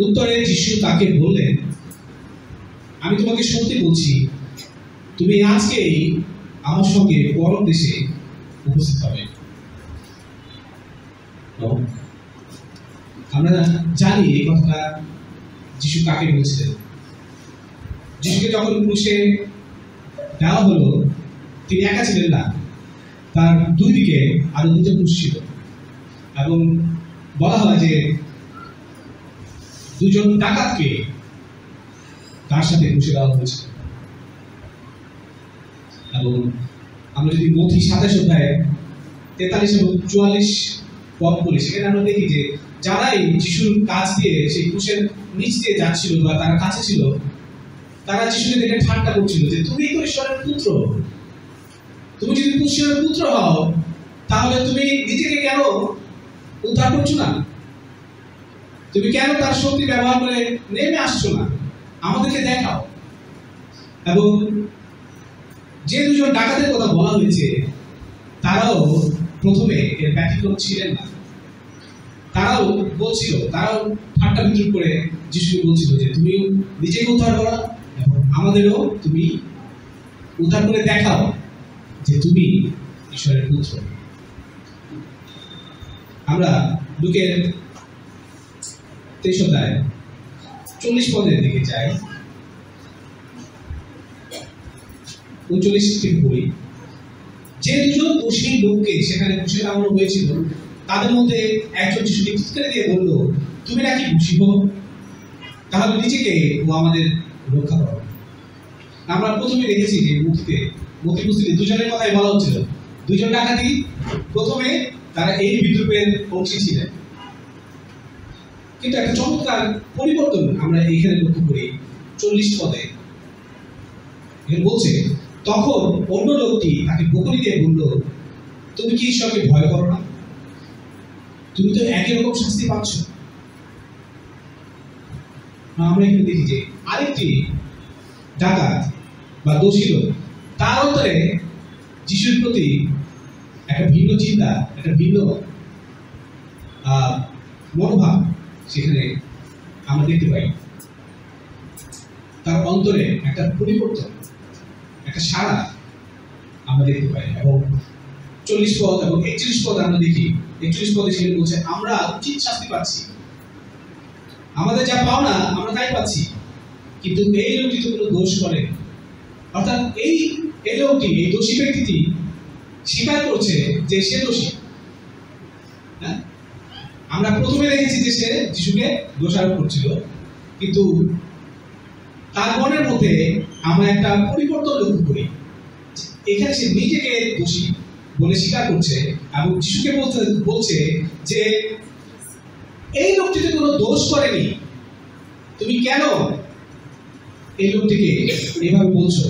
উত্তরে যিশু তাকে বললেন, আমি তোমাকে সত্যি বলছি, তুমি আজকেই আমার সঙ্গে পরম দেশে উপস্থিত হবে। আমরা জানি এই কথাটা যিশু কাকে বলছিলেন। যিশুকে যখন ক্রুশে দেওয়া হলো, তিনি একা ছিলেন না, তার দুই দিকে আরো দুটো ক্রুশ ছিল এবং বলা হয় যে দুজন ডাকাতকে তার সাথে ক্রুশে দেওয়া হয়েছিল। এবং আমরা যদি মথি 27 অধ্যায় 43 এবং 44 পদ বলি, সেখানে আমরা দেখি যে যারাই যিশুর কাছ দিয়ে সেই ক্রুশের নিচ দিয়ে যাচ্ছিল বা তারা কাছে ছিল, তারা যিশুকে দেখে ঠাট্টা করছিল যে তুমি তো ঈশ্বরের পুত্র, তুমি যদি ঈশ্বরের পুত্র হও তাহলে তুমি নিজেকে কেন উদ্ধার করছো না? তুমি কেন তার শক্তি ব্যবহার করে নেমে আসছো না? আমাদেরকে দেখাও। এবং যে দুজন ডাকাতের কথা বলা হয়েছে তারাও প্রথমে এর ব্যতিক্রম ছিলেন না। তারাও ঠাট্টা বিদ্রুপ করে যিশুকে বলছিল যে তুমি নিজেকে উদ্ধার করো এবং আমাদেরও তুমি উদ্ধার করে দেখাও যে তুমি ঈশ্বরের পুত্র। আমরা লুকের 23 অধ্যায় 40 পদের দিকে যাই, 39 থেকে পড়ি। যে দুজন দোষী লোককে সেখানে বসে লাগানো হয়েছিল, তাদের মধ্যে একজন যিশুকে চিৎকার দিয়ে বলল, তুমি নাকি দোষী হও? তাহলে নিজেকে ও আমাদের রক্ষা করো। আমরা প্রথমে দেখেছি যে মতি পুস্তিতে দুজনের কথাই বলা হচ্ছিল। দুজন ডাকাতি প্রথমে তারা এই বিদ্রুপের অংশী ছিলেন, কিন্তু একটা চমৎকার পরিবর্তন আমরা এইখানে লক্ষ্য করি 40 পদে। বলছে, তখন অন্য লোকটি তাকে বকুনি দিয়ে বলল, তুমি কি ঈশ্বরকে ভয় করো না? তুমি তো একই রকম শাস্তি পাচ্ছ। আমরা এখানে দেখি যে আরেকটি ডাকাত বা দোষী লোক, তার অন্তরে যিশুর প্রতি একটা ভিন্ন চিন্তা, একটা ভিন্ন মনোভাব সেখানে আমরা দেখতে পাই। তার অন্তরে একটা পরিবর্তন, একটা সাড়া আমরা দেখতে পাই। এবং 40 পদ এবং 41 পদ আমরা দেখি। 41 পদে সেখানে বলছে, আমরা উচিত শাস্তি পাচ্ছি, আমাদের যা পাওনা আমরা তাই পাচ্ছি, কিন্তু এই লোকটি তো কোনো দোষ করে। অর্থাৎ এই লোকটি, এই দোষী ব্যক্তিটি স্বীকার করছে যে সে দোষী। হ্যাঁ, আমরা প্রথমে দেখেছি যে সে যিশুকে দোষারোপ করছিল, কিন্তু তার মনের মধ্যে আমরা একটা পরিবর্তন লক্ষ্য করি। এখানে সে নিজেকে দোষী বলে স্বীকার করছে এবং যিশুকে বলছে যে এই লোকটিতে কোনো দোষ করেনি, তুমি কেন এই লোকটিকে এভাবে বলছো?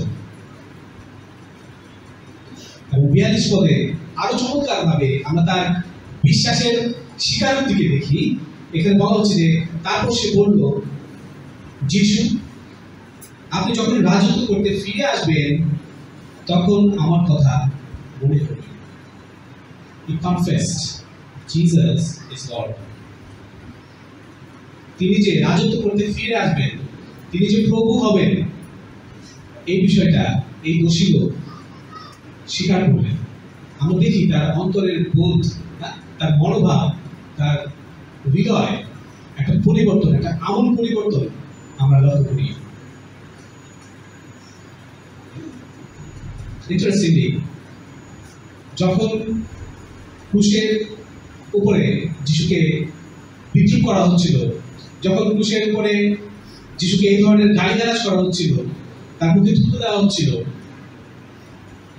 এবং 42 পদে আরো চমৎকার ভাবে আমরা তার বিশ্বাসের স্বীকারের দিকে দেখি। এখানে বলা হচ্ছে যে তারপর সে বলল, যিশু, আপনি যখন রাজত্ব করতে ফিরে আসবেন তখন আমার কথা মনে করবেন। He confessed Jesus is Lord. তিনি যে রাজত্ব করতে ফিরে আসবেন, তিনি যে প্রভু হবেন, এই বিষয়টা এই দোষী লোক স্বীকার করলেন। আমরা দেখি তার অন্তরের বোধ, তার মনোভাব, তার হৃদয় একটা পরিবর্তন, একটা আমূল পরিবর্তন আমরা লক্ষ্য করি। ইন্টারেস্টিংলি যখন ক্রুশের উপরে যিশুকে বিক্রি করা হচ্ছিল, যখন ক্রুশের উপরে যিশুকে এই ধরনের গালিগালাজ করা হচ্ছিল, তার মুখে থুতু দেওয়া হচ্ছিল,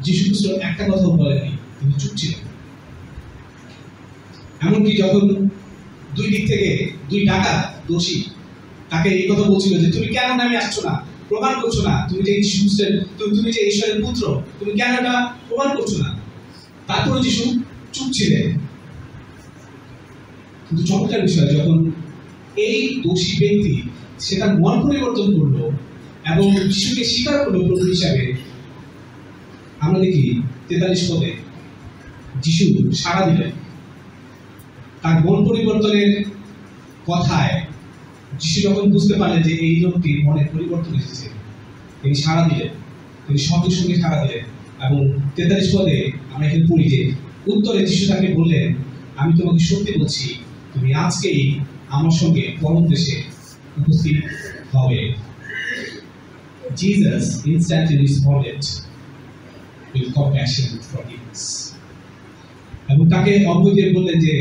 যিশু খ্রিস্ট একটা কথাও বলেনি, তিনি চুপ ছিলেন। এমনকি যখন দুই দিক থেকে দুই ডাকাত দোষী তাকে এই কথা বলছিল যে তুমি কেন নামে আসছো না, প্রমাণ করছো না, তুমি যে তুমি যে ঈশ্বরের পুত্র, তুমি কেন এটা প্রমাণ করছো না, তারপরে যিশু চুপ ছিলেন। কিন্তু চমৎকার বিষয়, যখন এই দোষী ব্যক্তি সে তার মন পরিবর্তন করলো এবং যিশুকে স্বীকার করলো প্রভু হিসাবে, আমরা দেখি 43 পদে যিশু সাড়া দিলেন। তার মন পরিবর্তনের কথায় যিশু যখন বুঝতে পারলেন যে এই লোকটির মনে পরিবর্তন এসেছে, তিনি সাড়া দিলেন, তিনি সঙ্গে সঙ্গে সাড়া দিলেন। এবং 43 পদে আমরা এখানে পড়ি যে উত্তরে যিশু তাকে বললেন, আমি তোমাকে সত্যি বলছি, তুমি আজকেই আমার সঙ্গে পরম দেশে উপস্থিত হবে। Jesus instantly responded with compassion and forgiveness. এবং তাকে অভয় দিয়ে বললেন যে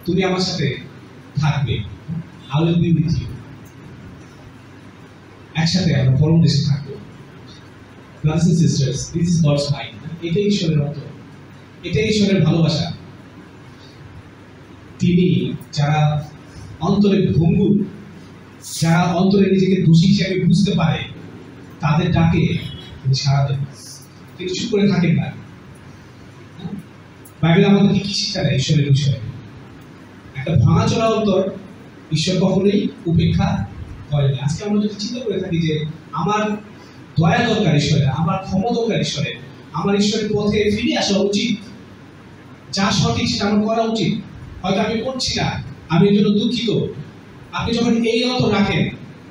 তুমি আমার সাথে থাকবে, I will be with you. একসাথে আমরা পরম দেশে থাকবো। Brothers and sisters, this is God's mind. এটাই ঈশ্বরের অর্থ, এটাই ঈশ্বরের ভালোবাসা। তিনি যারা অন্তরে ভঙ্গুর, যারা অন্তরে নিজেকে দোষী হিসাবে বুঝতে পারে, তাদের ডাকে তিনি সাড়া দেন, তিনি চুপ করে থাকেন না। বাইবেল আমাদেরকে কি শিক্ষা দেয় ঈশ্বরের বিষয়ে? একটা ভাঙাচোরা অন্তর ঈশ্বর কখনোই উপেক্ষা করেনি। আজকে আমরা যদি চিন্তা করে থাকি যে আমার দয়া দরকার ঈশ্বরের, আমার ক্ষমা দরকার ঈশ্বরের, আমার ঈশ্বরের পথে ফিরে আসা উচিত, যা সঠিক সেটা আমার করা উচিত, হয়তো আমি করছি না, আমি এর জন্য দুঃখিত। আপনি যখন এই অর্থ রাখেন,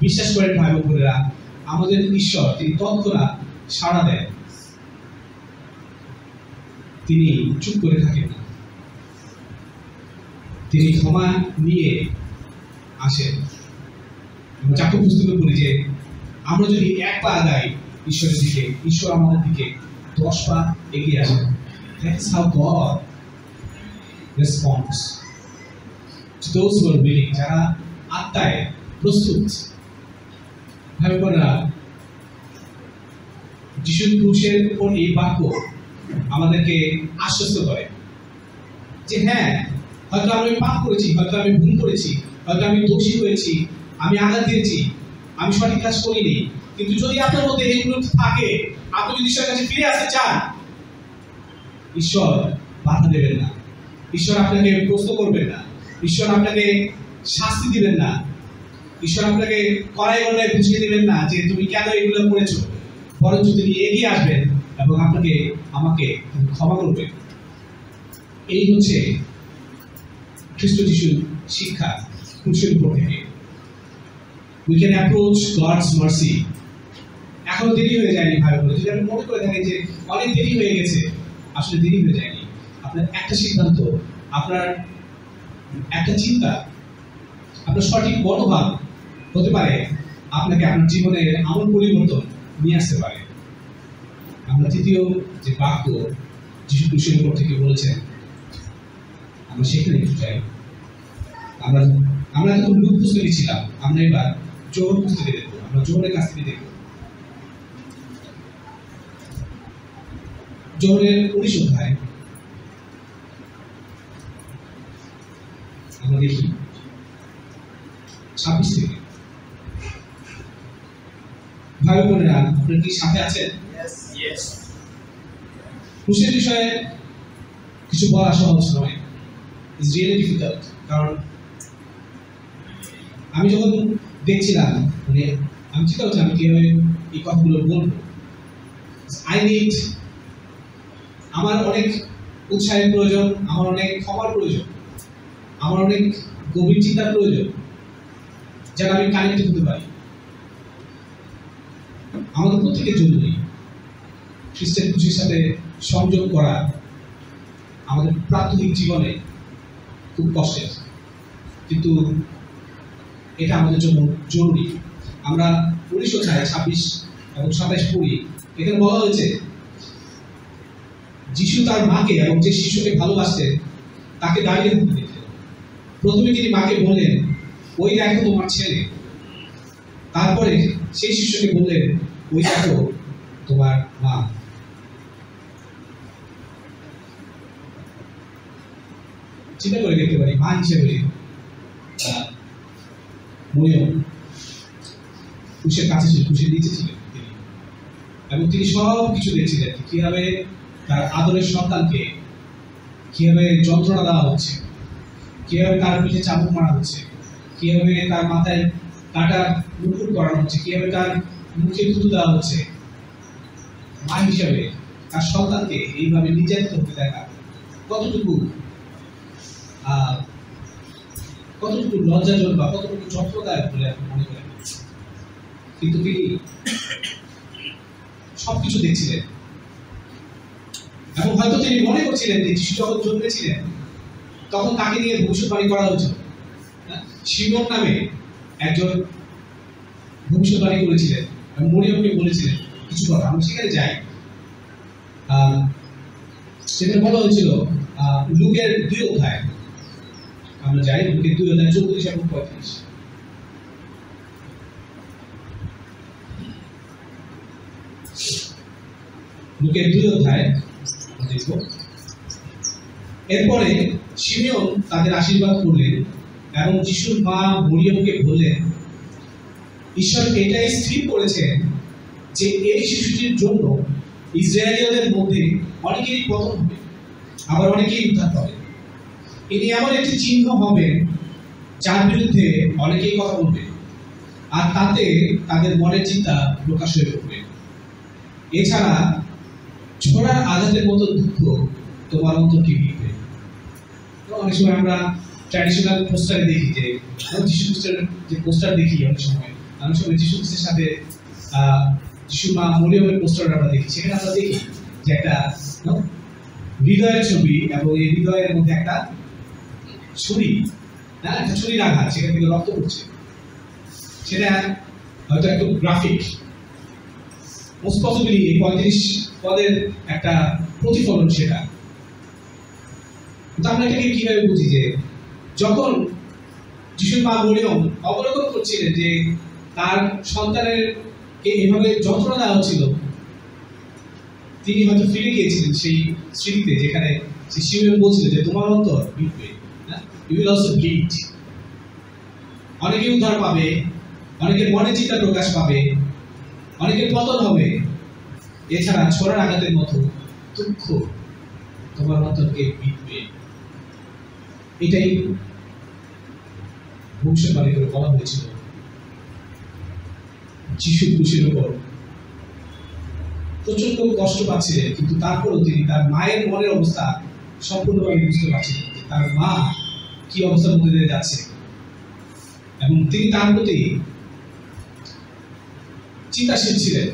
বিশ্বাস করেন ভাই বোনেরা, আমাদের ঈশ্বর তিনি তৎক্ষণাৎ সাড়া দেন, তিনি চুপ করে থাকেন না, তিনি ক্ষমা নিয়ে আসেন। যাকে পুস্তকে বলি যে আমরা যদি এক পা আগাই ঈশ্বরের দিকে, ঈশ্বর আমাদের দিকে 10 পা এগিয়ে আসেন। That's how God responds to those who are willing, যারা আত্মায় প্রস্তুত। ভাই বোনেরা, যিশু ক্রুশের উপর এই বাক্য আমাদেরকে আশ্বস্ত করে যে হ্যাঁ, হয়তো আমি পাপ করেছি, হয়তো আমি ভুল করেছি, হয়তো আমি দোষী হয়েছি, আমি আঘাত দিয়েছি, আমি সঠিক কাজ করিনি, কিন্তু যদি আপনার মধ্যে এইগুলো থাকে, আপনি যদি ঈশ্বরের কাছে ফিরে আসতে চান, ঈশ্বর বাধা দেবেন না, ঈশ্বর আপনাকে প্রশ্ন করবেন না, ঈশ্বর আপনাকে শাস্তি দিবেন না, ঈশ্বর আপনাকে কড়াই গলায় বুঝিয়ে দেবেন না যে তুমি কেন এগুলো করেছো, বরঞ্চ তিনি এগিয়ে আসবেন এবং আপনাকে আমাকে ক্ষমা করবেন। এই হচ্ছে খ্রিস্ট যিশুর শিক্ষা ক্রুশের উপর থেকে। We can approach God's mercy. এখনো দেরি হয়ে যায়নি ভাই বোনেরা, যদি আপনি মনে করে থাকেন যে অনেক দেরি হয়ে গেছে, আসলে দেরি হয়ে যায়নি। আপনার একটা সিদ্ধান্ত, আপনার একটা চিন্তা, আপনার সঠিক মনোভাব হতে পারে আপনাকে আপনার জীবনের আমূল পরিবর্তন নিয়ে আসতে পারে। আমরা তৃতীয় যে বাক্য যিশু ক্রুশের উপর থেকে বলেছেন, আমরা সেখানে একটু চাই। আমরা যখন লুক পুস্তকে ছিলাম, আমরা এবার যোহর পুস্তকে দেখবো। আমরা যোহরের কাছ থেকে দেখবো। যোহরের 19 অধ্যায় আমরা দেখি 26 থেকে। ভাই বোনেরা, আপনারা কি সাথে আছেন? ক্রুশের বিষয়ে কিছু বলা সহজ নয়, ইটস রিয়েলি ডিফিকাল্ট। কারণ আমি যখন দেখছিলাম, মানে আমি চিন্তা করছিলাম আমি কিভাবে এই কথাগুলো বলবো। আমার অনেক উৎসাহের প্রয়োজন, আমার অনেক ক্ষমার প্রয়োজন, আমার অনেক গভীর চিন্তার প্রয়োজন, যেন আমি কানেক্টেড হতে পারি। আমাদের প্রত্যেকের জন্যই খ্রিস্টের ক্রুশের সাথে সংযোগ করা আমাদের প্রাথমিক জীবনে খুব কষ্টের, কিন্তু এটা আমাদের জন্য জরুরি। আমরা 19 অধ্যায় 26 এবং 27 পড়ি, এখানে বলা হয়েছে যিশু তার মাকে এবং যে শিশুকে ভালোবাসতেন তাকে দাঁড়িয়ে থাকতে দেখলেন। প্রথমে তিনি মাকে বললেন, ওই দেখো তোমার ছেলে। তারপরে সেই শিশুকে বললেন, ওই দেখো তোমার মা। চিন্তা করে দেখতে পারি, মা হিসেবে মরিয়ম ক্রুশের কাছে ছিল, ক্রুশের নিচে ছিলেন তিনি, এবং তিনি সব কিছু দেখছিলেন কিভাবে তার আদরের সন্তানকে কিভাবে যন্ত্রণা দেওয়া হচ্ছে, কিভাবে তার পিঠে চাবুক মারা হচ্ছে, কিভাবে তার মাথায় কাটা মুকুট করানো হচ্ছে, কিভাবে তার মুখে থুতু দেওয়া হচ্ছে। মা হিসাবে তার সন্তানকে এইভাবে নির্যাতিত হতে দেখা কতটুকু কতটুকু লজ্জাজনক বা কতটুকু যন্ত্রদায়ক বলে আপনি মনে করেন? কিন্তু তিনি সবকিছু দেখছিলেন, এবং হয়তো তিনি মনে করছিলেন যে যিশু যখন জন্মেছিলেন তখন তাকে নিয়ে ভবিষ্যৎবাণী করা হয়েছিল। শিমন নামে একজন ভবিষ্যৎবাণী করেছিলেন এবং মরিয়মকে বলেছিলেন কিছু কথা। আমরা সেখানে যাই, সেখানে বলা হয়েছিল লুকের 2 অধ্যায়। আমরা যাই লুকের 2 অধ্যায় 34 এবং 35। লুকের 2 অধ্যায় দেখব। এরপরে শিমিয়ন তাদের আশীর্বাদ করলেন এবং যিশুর মা মরিয়মকে বললেন, ঈশ্বর এটাই স্থির করেছেন যে এই শিশুটির জন্য ইসরায়েলীয়দের মধ্যে অনেকেরই পতন হবে, আবার অনেকেই উদ্ধার পাবে। ইনি এমন একটি চিহ্ন হবেন যার বিরুদ্ধে অনেকেই কথা বলবে, আর তাতে তাদের মনের চিন্তা প্রকাশ হয়ে পড়বে। এছাড়া ছোড়ার আঘাতের মতো দুঃখ তোমার অন্তরকে ভিড়বে। অনেক সময় আমরা ট্র্যাডিশনাল পোস্টারে দেখি যে যিশু খ্রিস্টের যে পোস্টার দেখি, অনেক সময় যিশু খ্রিস্টের সাথে যিশু মা মরিয়মের পোস্টার আমরা দেখি। সেখানে আমরা দেখি যে একটা হৃদয়ের ছবি, এবং এই হৃদয়ের মধ্যে একটা ছুরি, একটা ছুরির আঘাত, সেখান থেকে রক্ত পড়ছে। সেটা হয়তো একটু গ্রাফিক, মোস্ট পসিবলি এই 35 পদের একটা প্রতিফলন সেটা। কিন্তু আমরা এটাকে কিভাবে বুঝি যে যখন যিশুর মা মরিয়ম অবলোকন করছিলেন যে তার সন্তানের এভাবে যন্ত্রণা দেওয়া হচ্ছিল, তিনি হয়তো ফিরে গিয়েছিলেন সেই স্মৃতিতে যেখানে শিমিয়ন বলছিল যে তোমার অন্তর ভিড়বে, ইউ উইল অলসো ব্লিড। অনেকে উদ্ধার পাবে, অনেকের মনে চিন্তা প্রকাশ পাবে, অনেকের পতন হবে। এছাড়া ছোড়ার আঘাতের মতো দুঃখ তোমার অন্তরকে ভিড়বে। এটাই ভবিষ্যৎবাণী করে বলা হয়েছিল। যিশু ক্রুশের উপর প্রচন্ড কষ্ট পাচ্ছিলেন, কিন্তু তারপরেও তিনি তার মায়ের মনের অবস্থা সম্পূর্ণভাবে বুঝতে পারছিলেন যে তার মা কি অবস্থার মধ্যে দিয়ে যাচ্ছে, এবং তিনি তার প্রতি চিন্তাশীল ছিলেন।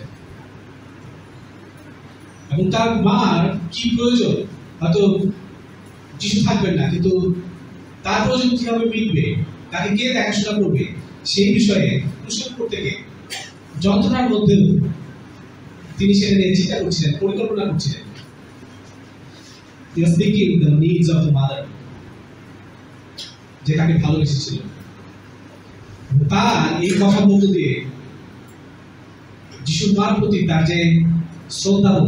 এবং তার মার কি প্রয়োজন, হয়তো যিশু থাকবেন না, কিন্তু তার প্রয়োজন কিভাবে মিটবে, তাকে কে দেখাশোনা করবে, সেই বিষয়ে ক্রুশের উপর থেকে যন্ত্রণার মধ্যেও তিনি সেটা নিয়ে চিন্তা করছিলেন, পরিকল্পনা করছিলেন। He was thinking the needs of the mother, যে তাকে ভালোবেসেছিল। তার এই কথার মধ্য দিয়ে যিশুর মার প্রতি তার যে শ্রদ্ধাবোধ,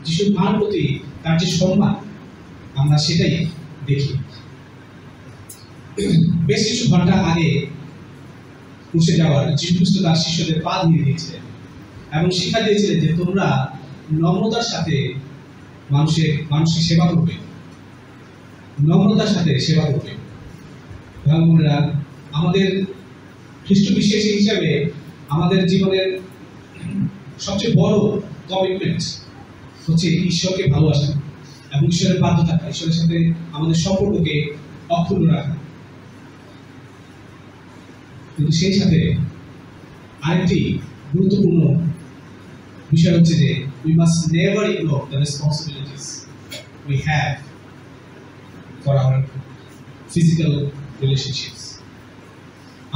যিশুর মার প্রতি তার যে সম্মান, আমরা সেটাই দেখি। বেশ কিছু ঘন্টা আগে ক্রুশে যাওয়ার যিশু খ্রিস্ট তার শিষ্যদের পা ধুয়ে দিয়েছিলেন এবং শিক্ষা দিয়েছিলেন যে তোমরা নম্রতার সাথে মানুষকে সেবা করবে, নম্রতার সাথে সেবা করবে। ভাই বোনেরা, আমাদের খ্রিস্ট বিশ্বাসী হিসাবে আমাদের জীবনের সবচেয়ে বড় কমিটমেন্ট হচ্ছে ঈশ্বরকে ভালোবাসা এবং ঈশ্বরের বাধ্য থাকা, ঈশ্বরের সাথে আমাদের সম্পর্ককে অক্ষুণ্ণ রাখা। কিন্তু সেই সাথে আরেকটি গুরুত্বপূর্ণ বিষয় হচ্ছে যে we must never ignore the responsibilities we have for our physical relationships.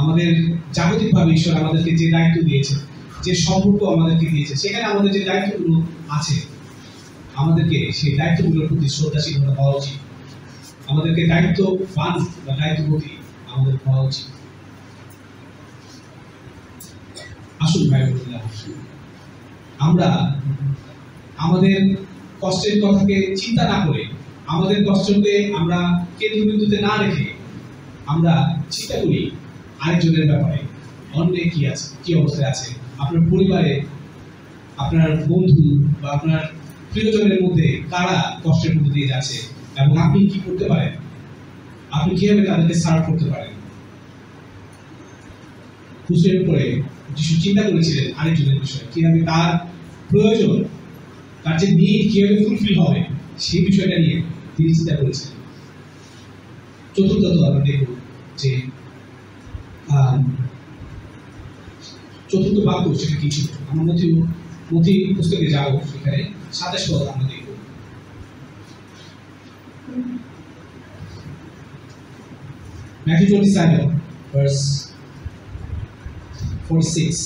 আমাদের জাগতিকভাবে ঈশ্বর আমাদেরকে যে দায়িত্ব দিয়েছে, যে সম্পর্ক আমাদেরকে দিয়েছে, সেখানে আমাদের যে দায়িত্বগুলো আছে আমাদেরকে সেই দায়িত্বগুলোর প্রতি শ্রদ্ধাশীল হওয়া উচিত। আমাদেরকে দায়িত্ববান বা দায়িত্ববোধী আমাদের হওয়া উচিত। আসুন ভাই বোনেরা, আমরা আমাদের কষ্টের কথাকে চিন্তা না করে, আমাদের কষ্টকে আমরা কেন্দ্রবিন্দুতে না রেখে আমরা চিন্তা করি আরেকজনের ব্যাপারে, অন্যে কি আছে, কি অবস্থায় আছে, আপনার পরিবারে, আপনার বন্ধু বা আপনার প্রিয়জনের মধ্যে কারা কষ্টের মধ্যে দিয়ে যাচ্ছে এবং আপনি কি করতে পারেন, আপনি কিভাবে তাদেরকে সার্ভ করতে পারেন। ক্রুশের উপরে যিশু চিন্তা করেছিলেন আরেকজনের বিষয়ে, কিভাবে তার প্রয়োজন, তার যে নিড কিভাবে ফুলফিল হবে সেই বিষয়টা নিয়ে তিনি চিন্তা করেছিলেন। চতুর্থত আমরা দেখব যে চতুর্থ বাক্য সেটা কি ছিল। আমরা মথি পুস্তকে যাবো, সেখানে 27 পদ আমরা দেখব। Matthew 27 verse 46.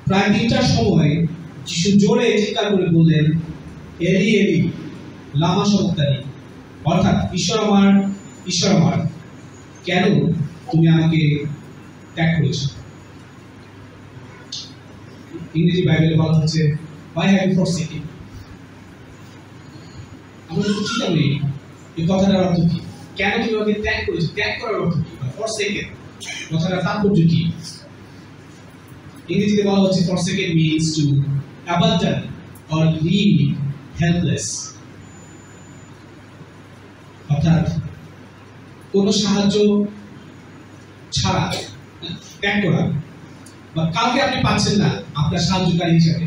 প্রায় 3টার সময় যিশু জোরে চিৎকার করে বললেন, এলি এলি লামা সাবক্তানি, অর্থাৎ ঈশ্বর আমার, ঈশ্বর আমার, কেন তুমি আমাকে ত্যাগ করেছ। ইংরেজি বাইবেলে বলা হচ্ছে why have you forsaken। আমরা যদি চিন্তা করি এই কথাটার অর্থ কি, কেন তুমি আমাকে ত্যাগ করেছো, ত্যাগ করার অর্থ কি, forsaken কথাটার তাৎপর্য কি। ইংরেজিতে বলা হচ্ছে forsaken means to abandon or leave helpless, অর্থাৎ কোনো সাহায্য ছাড়া ত্যাগ করা, বা কাউকে আপনি পাচ্ছেন না আপনার সাহায্যকারী হিসেবে।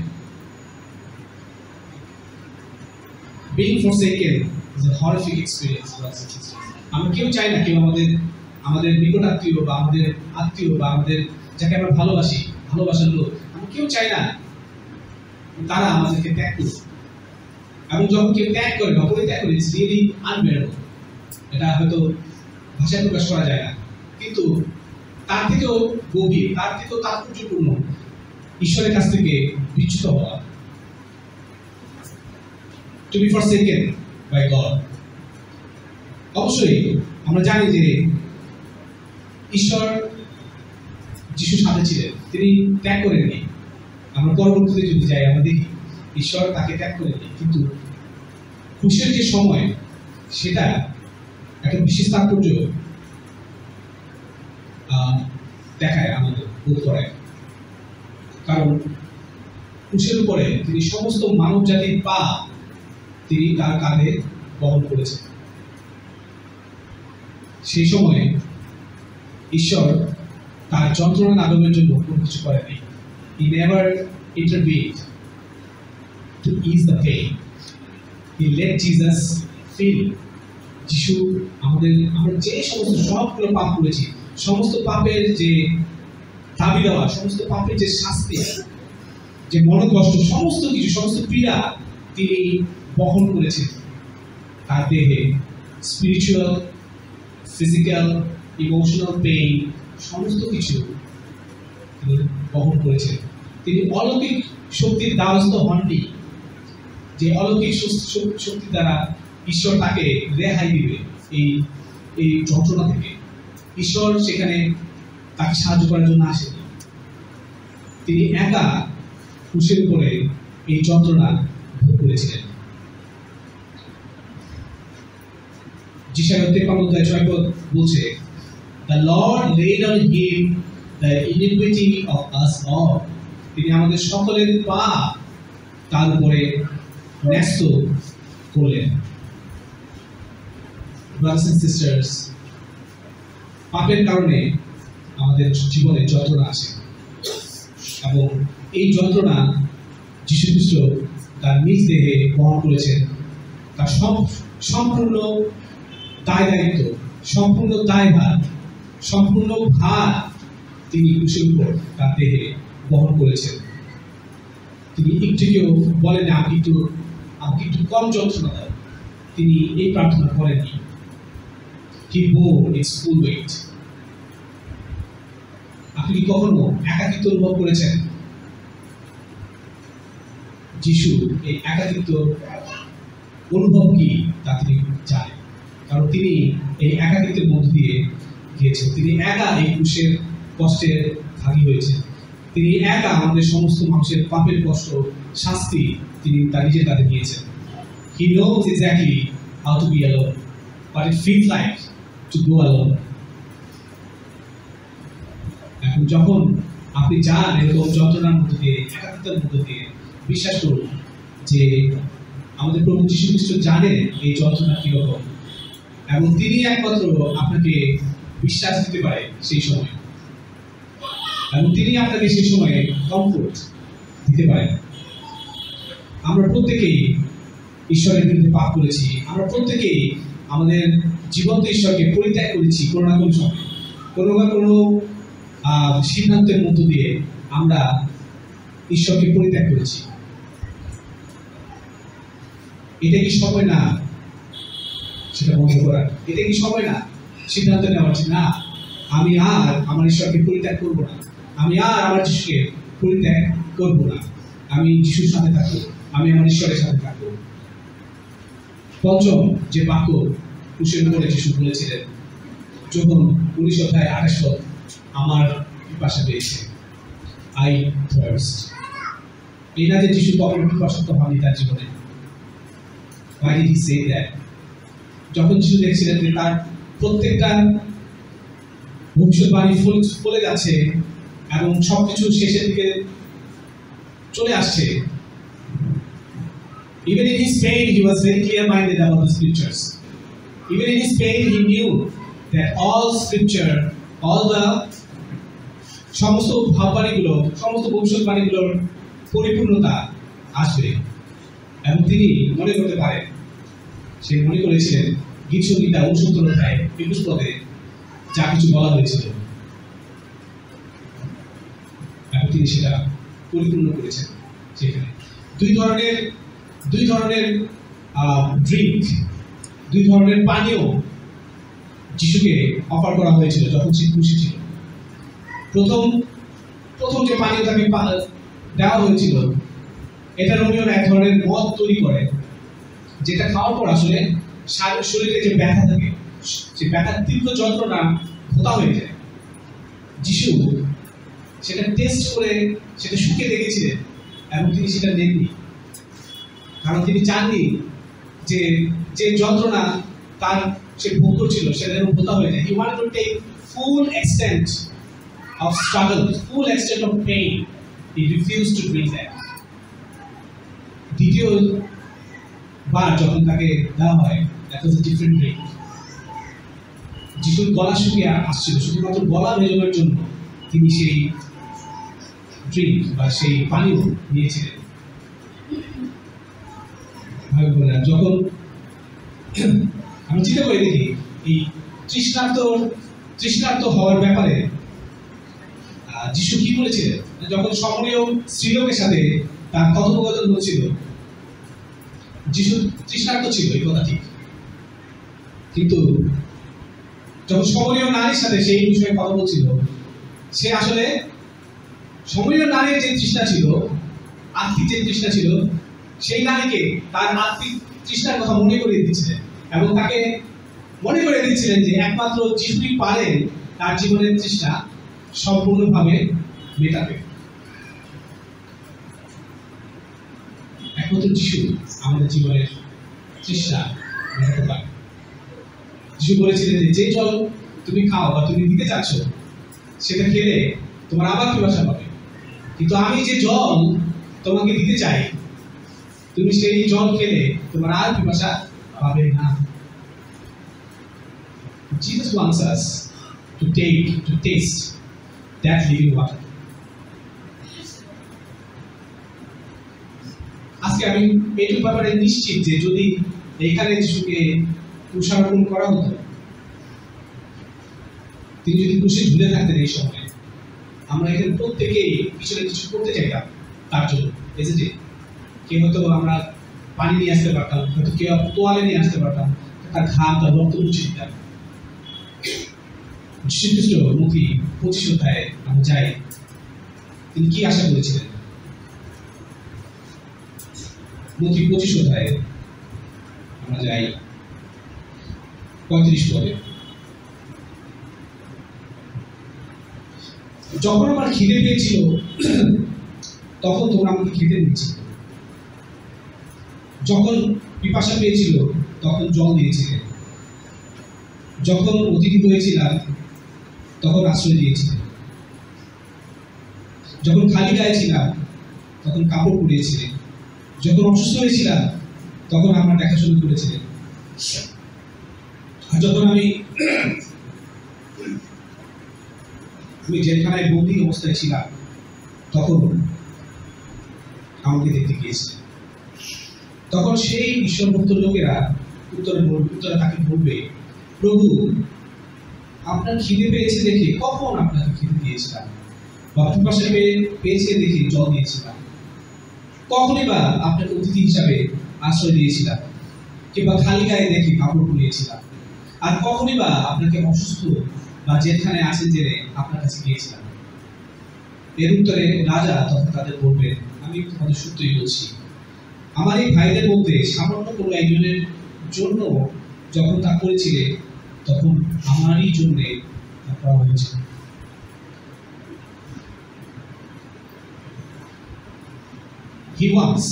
Being forsaken is a horrific experience. আমরা কেউ চাই না কেউ আমাদের নিকট আত্মীয় বা আমাদের আত্মীয় বা আমাদের যাকে আমরা ভালোবাসি, ভালোবাসার লোক, আমরা কেউ চাই না তারা আমাদেরকে ত্যাগ করুক। এবং যখন কেউ ত্যাগ করে বা পরিত্যাগ করে, ইটস রিয়েলি আনবেয়ারেবল। এটা হয়তো ভাষায় প্রকাশ করা যায় না, কিন্তু তার থেকেও গভীর, তার থেকেও তাৎপর্যপূর্ণ ঈশ্বরের কাছ থেকে বিচ্যুত হওয়া। To be forsaken by God. অবশ্যই আমরা জানি যে ঈশ্বর যিশুর সাথে ছিলেন, তিনি ত্যাগ করেননি। আমরা পরবর্তীতে যদি যাই আমরা দেখি ঈশ্বর তাকে ত্যাগ করেননি, কিন্তু ক্রুশের যে সময় সেটা একটা বিশেষ তাৎপর্য দেখায়, আমাদের বোধ করায়। কারণ ক্রুশের উপরে তিনি সমস্ত মানব জাতির পাপ তিনি তার কাঁধে বহন করেছেন। সেই সময়ে ঈশ্বর তার যন্ত্রণা লাঘবের জন্য কোনো কিছু করেনি। He never intervened to ease the pain. He let Jesus feel. যিশু আমরা যে সমস্ত সবগুলো পাপ করেছি, সমস্ত পাপের যে দাবি দেওয়া, সমস্ত পাপের যে শাস্তি, যে মনোকষ্ট, সমস্ত কিছু, সমস্ত পীড়া তিনি বহন করেছেন তার দেহে। স্পিরিচুয়াল, ফিজিক্যাল, ইমোশনাল পেইন, সমস্ত কিছু তিনি বহন করেছেন। তিনি অলৌকিক শক্তির দ্বারস্থ হননি, যে অলৌকিক শক্তি দ্বারা ঈশ্বর তাকে রেহাই দিবে এই যন্ত্রণা থেকে। ঈশ্বর সেখানে তাকে সাহায্য করার জন্য আসেনি, তিনি একা ক্রুশের উপরে এই যন্ত্রণা ভোগ করেছিলেন। যিশায়া 53:6 বলছে, The Lord laid on him the iniquity of us all. তিনি আমাদের সকলের পাপ তার উপরে ন্যস্ত করলেন। Brothers and sisters, পাপের কারণে আমাদের জীবনে যন্ত্রণা আসে, এবং এই যন্ত্রণা যীশু খ্রিস্ট তার নিজ দেহে বহন করেছেন। তার সম্পূর্ণ দায় দায়িত্ব, সম্পূর্ণ দায়ভার, সম্পূর্ণ ভার তিনি ক্রুশের উপর তার দেহে বহন করেছেন। তিনি একটু কেউ বলেন আমাকে একটু কম যন্ত্রণা দাও, তিনি এই প্রার্থনা করেননি। He bore its full weight. আপনি কি কখনো একাকিত্ব অনুভব করেছেন? যিশু এই একাকিত্ব অনুভব কি তা তিনি জানেন, কারণ তিনি এই একাকিত্বের মধ্য দিয়ে গিয়েছেন। তিনি একা এই ক্রুশের কষ্টের ভাগী হয়েছেন। তিনি একা আমাদের সমস্ত মানুষের পাপের কষ্ট, শাস্তি তিনি তার নিজের কাঁধে নিয়েছেন। He knows exactly how to be alone, but it feels like to go alone. এখন যখন আপনি যান এরকম যন্ত্রণার মধ্যে দিয়ে, একাকিত্বের মধ্যে দিয়ে, বিশ্বাস করুন যে আমাদের প্রভু যীশু খ্রিস্ট জানেন এই যন্ত্রণা কিরকম, এবং তিনি একমাত্র আপনাকে বিশ্বাস দিতে পারে সেই সময়, এবং তিনি আপনাকে সেই সময়ে কমফোর্ট দিতে পারেন। আমরা প্রত্যেকেই ঈশ্বরের বিরুদ্ধে পাপ করেছি। আমরা প্রত্যেকেই আমাদের জীবন্ত ঈশ্বরকে পরিত্যাগ করেছি কোনো না কোনো সময়, কোনো না কোনো সিদ্ধান্তের মধ্য দিয়ে আমরা ঈশ্বরকে পরিত্যাগ করেছি। এটা কি সময় না সেটা বন্ধ করার? এটা কি সময় না সিদ্ধান্ত নেওয়ার যে না, আমি আর আমার ঈশ্বরকে পরিত্যাগ করবো না, আমি আর আমার যিশুকে পরিত্যাগ করবো না, আমি যিশুর সাথে থাকবো, আমি আমার ঈশ্বরের সাথে থাকবো। পঞ্চম যে বাক্য ক্রুশের উপরে যিশু বলেছিলেন, যখন 19:28 আমার পিপাসা পেয়েছে, আই থার্স্ট। এই না যে যিশু কখনো পিপাসিত হয়নি তার জীবনে। Why did he say that? যখন যিশু দেখছিলেন যে তার প্রত্যেকটা ভবিষ্যৎবাণী ফলে যাচ্ছে এবং সবকিছু শেষের দিকে চলে আসছে, even in his pain he was very clear-minded about the scriptures. Even in his pain he knew that all scripture, all the সমস্ত ভাববাণীগুলো, সমস্ত ভবিষ্যৎবাণীগুলোর পরিপূর্ণতা আসবে, এবং তিনি মনে করতে পারেন, সে মনে করেছিলেন গীত সংহিতা 69 পদে যা কিছু বলা হয়েছিল, এবং তিনি সেটা পরিপূর্ণ করেছেন। সেখানে দুই ধরনের ড্রিঙ্ক, দুই ধরনের পানীয় যিশুকে অফার করা হয়েছিল যখন সে খুশি ছিল। প্রথম যে পানীয় তাকে দেওয়া হয়েছিল, এটা রোমিওর এক ধরনের মদ তৈরি করে, যেটা খাওয়ার পর আসলে শরীরে যে ব্যথা থাকে, সে ব্যথার তীব্র যন্ত্রণা ভোতা হয়ে যায়। যিশু সেটা টেস্ট করে সেটা শুকিয়ে দেখেছিলেন, এবং তিনি সেটা নেননি, কারণ তিনি চাননি যে যে যন্ত্রণা তার সে ভোগ করছিল সেটা যেন ভোতা হয়ে যায়। He wanted to take full extent of struggle, full extent of pain. He refused to drink that. দ্বিতীয় বার যখন তাকে দেওয়া হয়, that was a different drink. যিশুর গলা শুকিয়ে আসছিল, শুধুমাত্র গলা ভেজানোর জন্য তিনি সেই ড্রিঙ্ক বা সেই পানীয় নিয়েছিলেন। যখন আমি চিন্তা করে দেখি এই তৃষ্ণার্ত হওয়ার ব্যাপারে যিশু কি বলেছিলেন, যখন সমরীয় স্ত্রীলোকের সাথে তার কথোপকথন হচ্ছিল, যিশু তৃষ্ণার্ত ছিল, এই কথা ঠিক, কিন্তু যখন সমরীয় নারীর সাথে সেই বিষয়ে কথা বলছিল, সে আসলে সমরীয় নারীর যে তৃষ্ণা ছিল, আত্মিক যে তৃষ্ণা ছিল, সেই নারীকে তার আত্মিক তৃষ্ণার কথা মনে করিয়ে দিচ্ছিলেন, এবং তাকে মনে করে দিচ্ছিলেন যে একমাত্র যিশুই পারেন তার জীবনের তৃষ্ণা সম্পূর্ণভাবে মেটাবে। একমাত্র যিশু আমাদের জীবনের তৃষ্ণা মেটাতে পারে। যিশু বলেছিলেন যে জল তুমি খাও বা তুমি দিতে চাচ্ছ, সেটা খেলে তোমার আবার পিপাসা পাবে, কিন্তু আমি যে জল তোমাকে দিতে চাই, তুমি সেই জল খেলে তোমার আর পিপাসা পাবে না। Jesus wants us to taste that living water. আজকে আমি এইটুকু ব্যাপারে নিশ্চিত যে যদি এইখানে যিশুকে ক্রুশারোহণ করা হতো, তিনি যদি ক্রুশে ঝুলে থাকতেন এই সময়, আমরা এখানে প্রত্যেকেই পিছনে কিছু করতে চাইতাম তার জন্য। এসেছে কেউ হয়তো আমরা পানি নিয়ে আসতে পারতাম, হয়তো কেউ তোয়ালে নিয়ে আসতে পারতাম, তার ঘাম তার রক্ত মুছে দিতাম। শ্রীকৃষ্ণ মুখী 25 অধ্যায়ে আমরা যাই, তিনি কি আশা করেছিলেন? মতি 25 অধ্যায়ে আমরা যাই 35 পদে। যখন আমার খিদে পেয়েছিল তখন তোমরা আমাকে খেতে দিয়েছিলে, যখন পিপাসা পেয়েছিল তখন জল দিয়েছিলে, যখন অতিথি হয়েছিলাম তখন আশ্রয় দিয়েছিলে, যখন খালি গায়ে ছিলাম তখন কাপড় পরিয়েছিলে, যখন অসুস্থ হয়েছিলাম তখন আমার দেখাশোনা করেছিলেন, আর যখন আমি জেলখানায় বন্দী অবস্থায় ছিলাম তখন আমাকে দেখতে গিয়েছিলেন। তখন সেই ঈশ্বরভক্ত লোকেরা উত্তরে তাকে বলবে, প্রভু, আপনার খিদে পেয়েছে দেখে কখন আপনাকে খিদে দিয়েছিলাম, বা পিপাসা পেয়েছে দেখে জল দিয়েছিলাম, কখনই বা আপনাকে অতিথি হিসাবে আশ্রয় দিয়েছিলাম, কিংবা খালি গায়ে দেখে কাপড় পরিয়েছিলাম, আর কখনই বা আপনাকে অসুস্থ বা যেখানে আছেন জেনে আপনার কাছে গিয়েছিলাম। এর উত্তরে রাজা তখন তাদের বলবেন, আমি তোমাদের সত্যই বলছি, আমার এই ভাইদের মধ্যে সামান্য কোনো একজনের জন্য যখন তা করেছিলে তখন আমারই জন্য তা করা হয়েছিল। He wants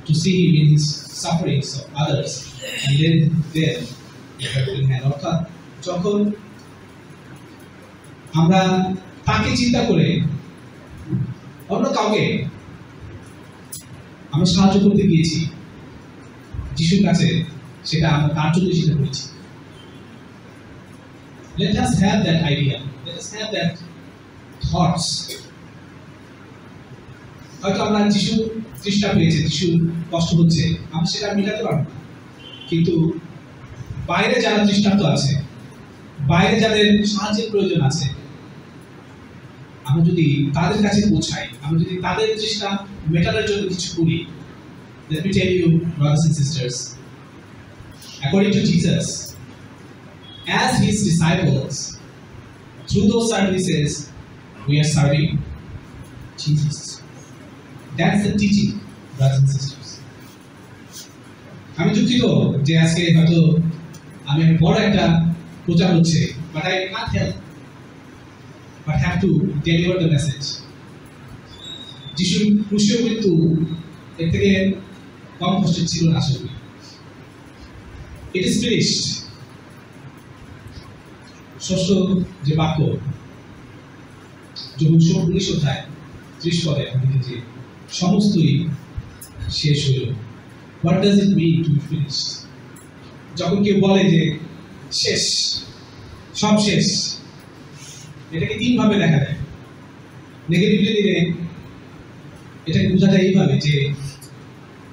to see him in his sufferings of others and then অর্থাৎ যখন আমরা তাকে চিন্তা করে অন্য কাউকে আমরা সাহায্য করতে গিয়েছি যিশুর কাছে, সেটা আমরা তার জন্য সেটা করেছি। Let us have that idea, let us have that thoughts. হয়তো আমরা যিশু তৃষ্ণা পেয়েছে, যিশু কষ্ট হচ্ছে, আমরা সেটা মেটাতে পারবো না, কিন্তু বাইরে যারা তৃষ্ণার্ত আছে, বাইরে যাদের সাহায্যের প্রয়োজন আছে, আমরা যদি তাদের কাছে পৌঁছাই, আমরা যদি তাদের তৃষ্ণা মেটানোর জন্য কিছু করি, let me tell you, brothers and sisters, according to Jesus, as his disciples, through those services, we are serving Jesus. That's the teaching, brothers and sisters. আমি দুঃখিত যে আজকে হয়তো আমি বড় একটা প্রচার হচ্ছে, but I can't help but have to deliver the message. যিশুর ক্রুশীয় মৃত্যু এর থেকে কম কষ্টের ছিল না আসলে। It is finished. ষষ্ঠ যে বাক্য, যখন 19 অধ্যায় 30 পদে আমরা দেখি সমস্তই শেষ হইল। What does it mean to be finished? যখন কেউ বলে যে শেষ, সব শেষ, এটাকে 3 ভাবে দেখা যায়। নেগেটিভলি দিলে এটাকে বোঝা যায় এইভাবে যে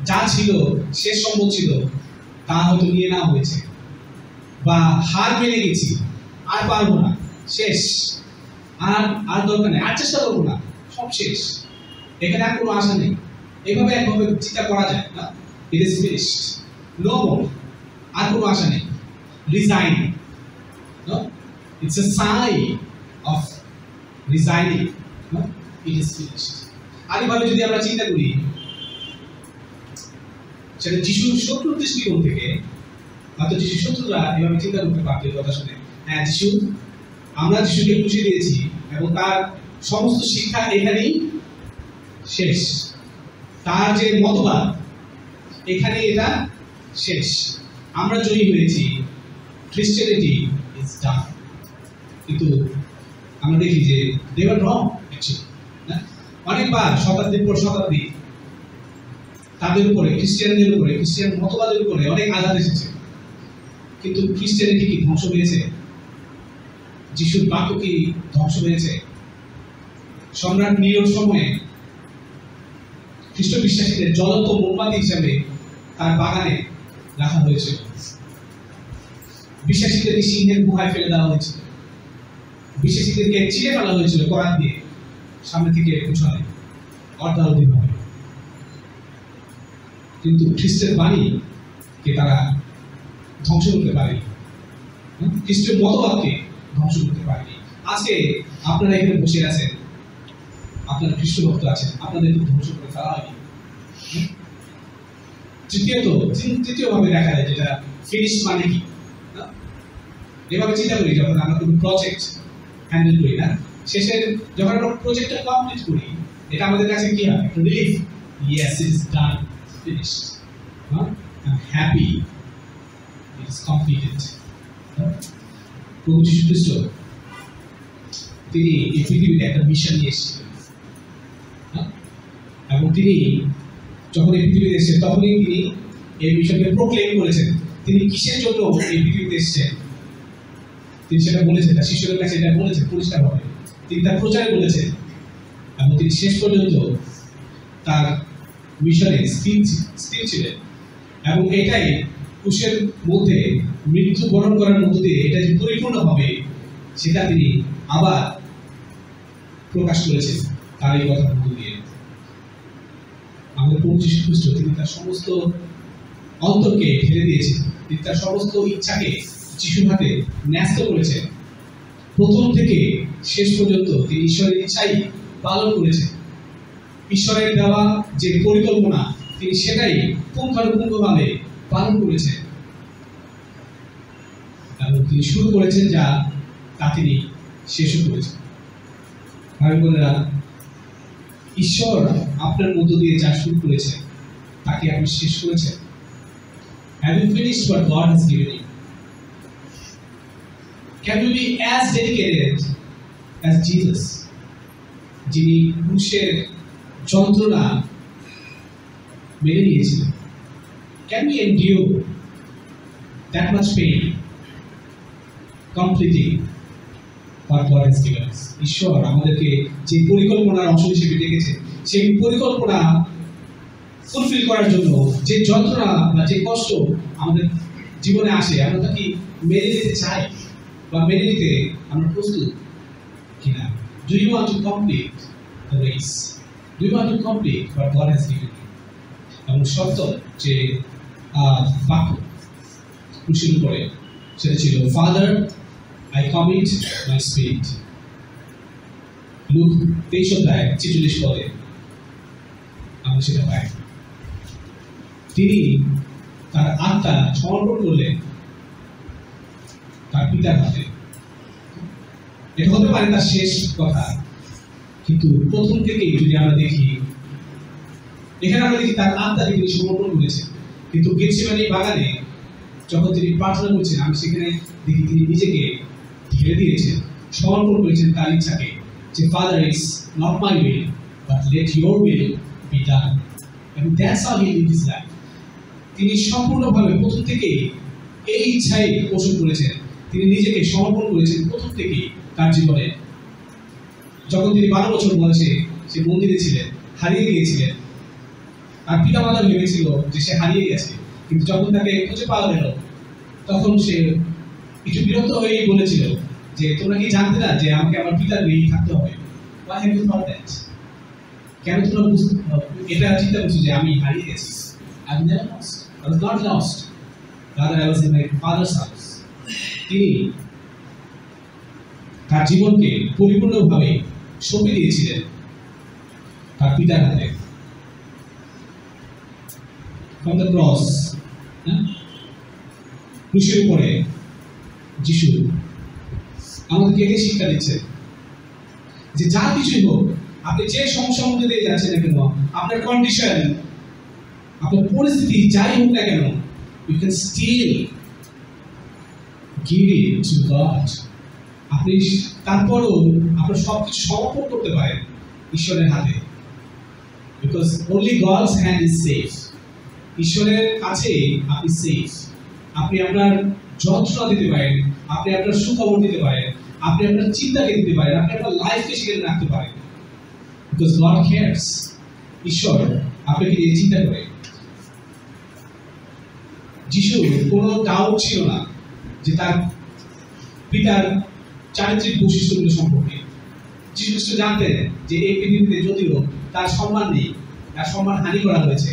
যা ছিল, শেষ সম্ভব ছিল, তা হয়তো নিয়ে নেওয়া হয়েছে, বা হার মেনে গেছি, আর পারবো না, শেষ, আর দরকার নেই, আর চেষ্টা করবো না, সব শেষ, এখানে আর কোনো আশা নেই। এইভাবে একভাবে চিন্তা করা যায় না, it is finished, no more, আর কোনো আশা নেই, resign, no, it's a sign of resigning, no, it is finished. আর এইভাবে যদি আমরা চিন্তা করি, সেটা যিশুর শত্রুর দৃষ্টিকোণ থেকে, হয়তো যিশুর শত্রুরা এভাবে চিন্তা করতে পারত এই কথা শুনে, হ্যাঁ যিশু, আমরা যিশুকে খুশি দিয়েছি এবং তার সমস্ত শিক্ষা এখানেই শেষ, তার যে মতবাদ এখানে এটা শেষ, আমরা জয়ী হয়েছি, ক্রিশ্চিয়ানিটি ইজ ডান। কিন্তু আমরা দেখি যে দে ওয়ার রং অ্যাকচুয়ালি। অনেকবার শতাব্দীর পর শতাব্দী তাদের উপরে, খ্রিস্টানদের উপরে, খ্রিস্টান মতবাদের উপরে অনেক আঘাত এসেছে, কিন্তু খ্রিস্টানিটি কি ধ্বংস হয়েছে? যিশুর বাক্য কি ধ্বংস হয়েছে? সম্রাট নিরোর সময়ে খ্রিস্ট বিশ্বাসীদের জ্বলন্ত মোমবাতি হিসাবে তার বাগানে রাখা হয়েছিল, বিশ্বাসীদেরকে সিংহের গুহায় ফেলে দেওয়া হয়েছিল, বিশ্বাসীদেরকে চিড়ে ফেলা হয়েছিল করাত দিয়ে, সামনে থেকে পিছনে অর্ধারতিভাবে, কিন্তু খ্রিস্টের বাণীকে তারা ধ্বংস করতে পারেনি, খ্রিস্টের মতবাদকে ধ্বংস করতে পারেনি। আজকে আপনারা এখানে বসে আছেন, আপনারা খ্রিস্ট ভক্ত আছেন, আপনাদেরকে ধ্বংস করে ফেলা হয়নি। তৃতীয়ভাবে দেখা যায় যেটা ফিনিশ মানে কি, এভাবে চিন্তা করি যখন আমরা কোনো প্রজেক্ট হ্যান্ডেল করি না, শেষে যখন আমরা প্রজেক্টটা কমপ্লিট করি, এটা আমাদের কাছে কি হয়? একটা relief, yes it is done, finished, I am happy, it is completed. প্রভু যীশু খ্রিস্ট তিনি এই পৃথিবীতে একটা মিশন নিয়ে এসেছিলেন, এবং তিনি যখন এই পৃথিবীতে এসেছেন তখনই তিনি এই মিশনকে প্রোক্লেম করেছেন। তিনি কিসের জন্য এই পৃথিবীতে এসেছেন তিনি সেটা বলেছেন, তার শিষ্যদের কাছে এটা বলেছেন পরিষ্কারভাবে, তিনি তার প্রচারে বলেছেন, এবং তিনি শেষ পর্যন্ত তার মিশনে স্থির ছিলেন। এবং এটাই ক্রুশের মধ্যে মৃত্যুবরণ করার মধ্য দিয়ে এটা যে পরিপূর্ণ হবে সেটা তিনি আবার প্রকাশ করেছেন তার এই কথার মধ্য দিয়ে। আমাদের প্রভু যীশু খ্রিস্ট তিনি তার সমস্ত অন্তরকে ঢেলে দিয়েছেন, তিনি তার সমস্ত ইচ্ছাকে যিশুর হাতে ন্যস্ত করেছেন। প্রথম থেকে শেষ পর্যন্ত তিনি ঈশ্বরের ইচ্ছাই পালন করেছেন। ঈশ্বরের দেওয়া যে পরিকল্পনা তিনি সেটাই পুঙ্খানুপুঙ্খভাবে পালন করেছেন, এবং তিনি শুরু করেছেন যা তা তিনি শেষও করেছেন। ভাই বোনেরা, ঈশ্বর আপনার মধ্য দিয়ে যা শুরু করেছে তাকে আপনি শেষ করেছেন। Have you finished what God has given you? Can you be as dedicated as Jesus, যিনি ক্রুশের যন্ত্রণা মেনে নিয়েছিলেন? Can we endure that much pain, completing what God has given us? ঈশ্বর আমাদেরকে যে পরিকল্পনার অংশ হিসেবে ডেকেছে, সেই পরিকল্পনা ফুলফিল করার জন্য যে যন্ত্রণা বা যে কষ্ট আমাদের জীবনে আসে, আমরা তা কি মেনে নিতে চাই বা মেনে নিতে আমরা প্রস্তুত কিনা? Do you want to complete the race? Do you want to complete what God has given you? এবং সত্য যে বাক্য ক্রুশের উপরে সেটা ছিল, Father, I commit my spirit. Look 23:46 পদে আমরা সেটা পাই। তিনি তার আত্মা সমর্পণ করলেন তার পিতার হাতে। এটা হতে পারে তার শেষ কথা, কিন্তু প্রথম থেকেই যদি আমরা দেখি, এখানে আমরা দেখি তার আত্মাকে তিনি সমর্পণ করেছেন। কিন্তু গেতসেমানি বাগানে যখন তিনি প্রার্থনা করছেন, আমি সেখানে দেখি তিনি নিজেকে ঢেলে দিয়েছেন, সমর্পণ করেছেন তার ইচ্ছাকে, যে Father, is not my will, but let your will be done. And that's how he lived his life. তিনি সম্পূর্ণভাবে প্রথম থেকেই এই ইচ্ছাই পোষণ করেছেন, তিনি নিজেকে সমর্পণ করেছেন প্রথম থেকেই তার জীবনে। যখন তিনি 12 বছর বয়সে সে মন্দিরে ছিলেন, হারিয়ে গিয়েছিলেন, তার পিতা মাতা ভেবেছিল যে সে হারিয়ে গেছে, কিন্তু যখন তাকে খুঁজে পাওয়া গেল তখন সে একটু বিরক্ত হয়েই বলেছিল যে তোমরা কি জানতে না যে আমাকে আমার পিতার নিয়েই থাকতে হবে? Why have you thought that? কেন তোমরা এটা চিন্তা করছো যে আমি হারিয়ে গেছি? I was never lost. I was not lost. Rather, I was in my father's house. তিনি তার জীবনকে পরিপূর্ণভাবে সঁপে দিয়েছিলেন তার পিতার হাতে। From the cross, ক্রুশের উপরে যিশু আমাদেরকে এই শিক্ষা দিচ্ছে যে যা কিছুই হোক, আপনি যে সমস্যার মধ্যে দিয়ে যাচ্ছেন না কেন, আপনার কন্ডিশন, আপনার পরিস্থিতি যাই হোক না কেন, you can still give it to God. আপনি তারপরও আপনার সবকিছু সমর্পণ করতে পারেন ঈশ্বরের হাতে, because only God's hand is safe. ঈশ্বরের কাছে আপনি সেফ। আপনি আপনার যন্ত্রণা দিতে পারেন, আপনি আপনার সুখবর দিতে পারেন, আপনি আপনার চিন্তাকে দিতে পারেন, আপনি আপনার লাইফকে সেখানে রাখতে পারেন, because God cares. ঈশ্বর আপনাকে নিয়ে চিন্তা করে। যিশুর কোনো ডাউট ছিল না যে তার পিতার চারিত্রিক বৈশিষ্ট্যগুলো সম্পর্কে। যিশু খ্রিস্ট জানতেন যে এই পৃথিবীতে যদিও তার সম্মান নেই, তার সম্মান হানি করা হয়েছে,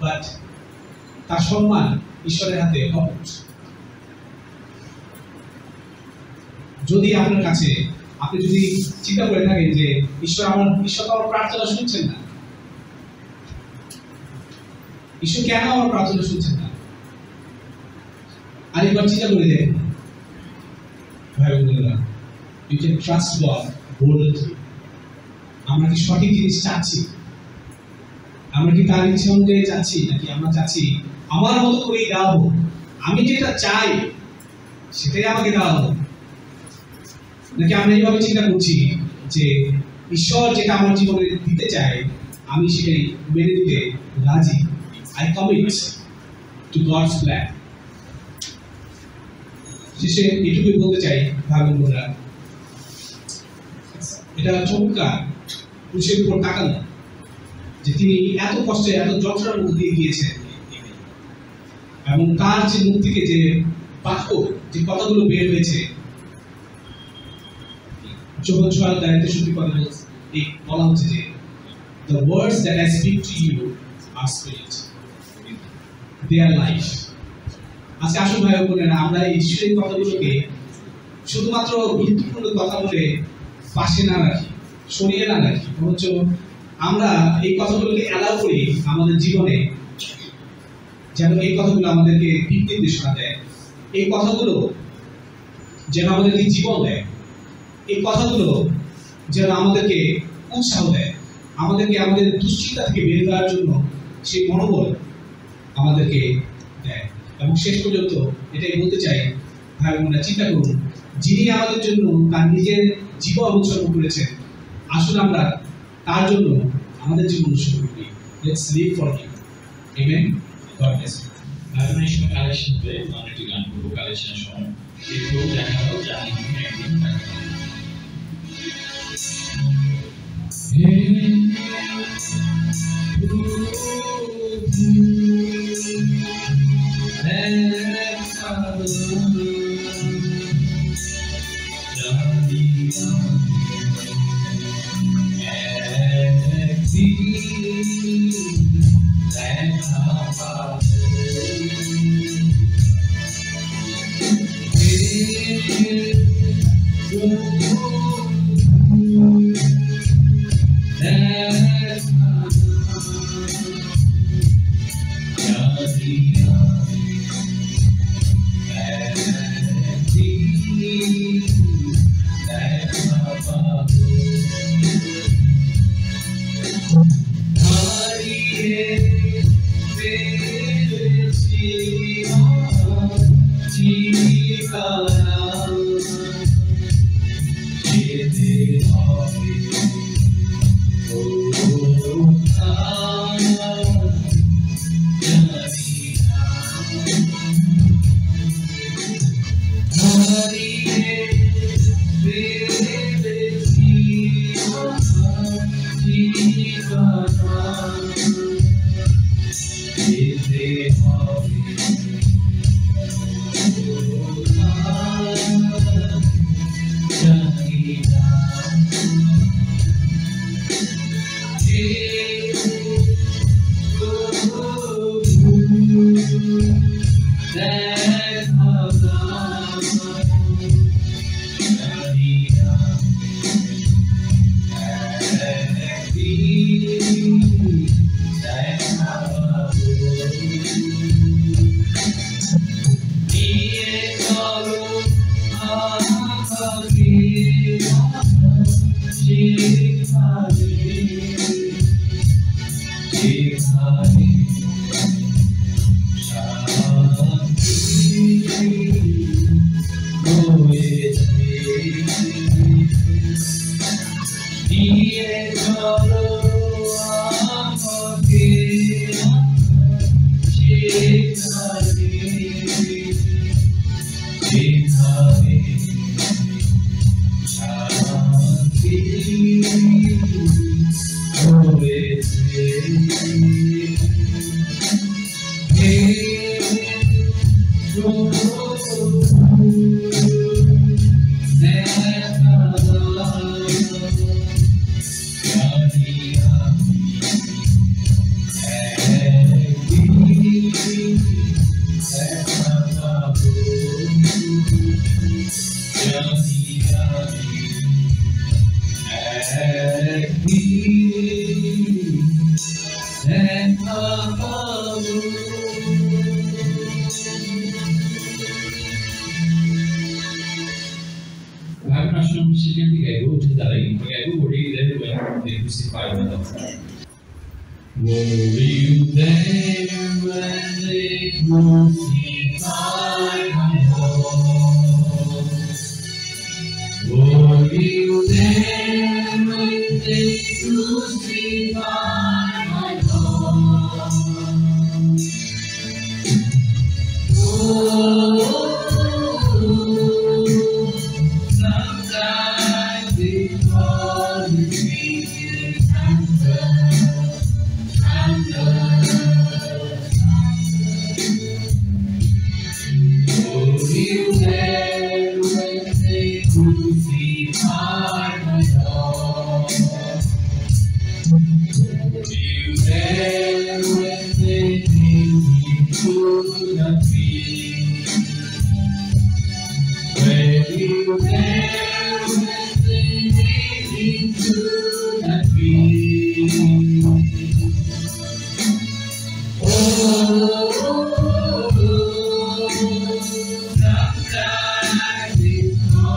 বাট তার সম্মান ঈশ্বরের হাতে অটুট। যদি আপনার কাছে আপনি যদি চিন্তা করে থাকেন যে ঈশ্বর তো আমার প্রার্থনা শুনছেন না, ঈশ্বর কেন আমার প্রার্থনা শুনছেন না? আরেকবার চিন্তা করে দেখুন ভাই বোনেরা, you can trust God boldly. আমরা কি সঠিক জিনিস চাচ্ছি? আমরা কি তার ইচ্ছে অনুযায়ী চাচ্ছি, নাকি আমরা চাচ্ছি আমার মতো করেই দেওয়া হোক, আমি যেটা চাই সেটাই আমাকে দেওয়া হোক? নাকি আমরা এইভাবে চিন্তা করছি যে ঈশ্বর যেটা আমার জীবনে দিতে চায় আমি সেটাই মেনে নিতে রাজি, I commit to God's plan. শেষে এটুকুই বলতে চাই ভাই বোনেরা, এটা চমৎকার পুরুষের উপর তাকানো যে তিনি এত কষ্টে এত যন্ত্রণার মধ্যে দিয়ে গিয়েছেন, এবং তার যে মুখ থেকে যে বাক্য, যে কথাগুলো বের হয়েছে, যোহন 6:63 পদে বলা হচ্ছে যে the words that I speak to you are spirit, they are life। আজকে আসুন ভাই বোনেরা, আমরা এই ঈশ্বরের কথাগুলোকে শুধুমাত্র গুরুত্বপূর্ণ কথা বলে পাশে না রাখি, সরিয়ে না রাখি, বরঞ্চ আমরা এই কথাগুলোকে অ্যালাউ করি আমাদের জীবনে, যেন এই কথাগুলো আমাদেরকে দিক নির্দেশনা দেয়, এই কথাগুলো যেন আমাদেরকে জীবন দেয়, এই কথাগুলো যেন আমাদেরকে উৎসাহ দেয়, আমাদেরকে আমাদের দুশ্চিন্তা থেকে বের করার জন্য সেই মনোবল আমাদেরকে দেয়। এবং শেষ পর্যন্ত এটাই বলতে চাই ভাই বোনেরা, চিন্তা করুন, যিনি আমাদের জন্য তার নিজের জীবন উৎসর্গ করেছেন, আসুন আমরা তার জন্য আমাদের জীবন উৎসর্গ করি। Let's live for him. Amen. God bless you.
এখন এই সময় কালেকশন হবে, আমরা একটি গান করবো কালেকশনের সময়। এরপর দেখা হলো জানি একদিন দেখা হবে।
and
I'm not sure she can be able to die. I go read it when they crucify the Lord. Were you there when they crucified my Lord? Were you there when they crucified my Lord? Sometimes it calls me Oh, you there when they crucified my Lord? You there when they nailed me to the tree? Were you there when they nailed me to the tree? Sometimes it calls me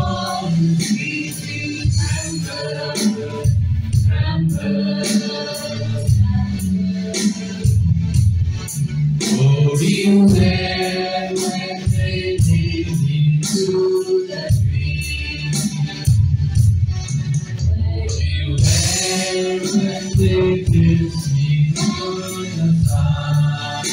Oh, you there when they nailed me to the tree? You there when they pierced me through the side?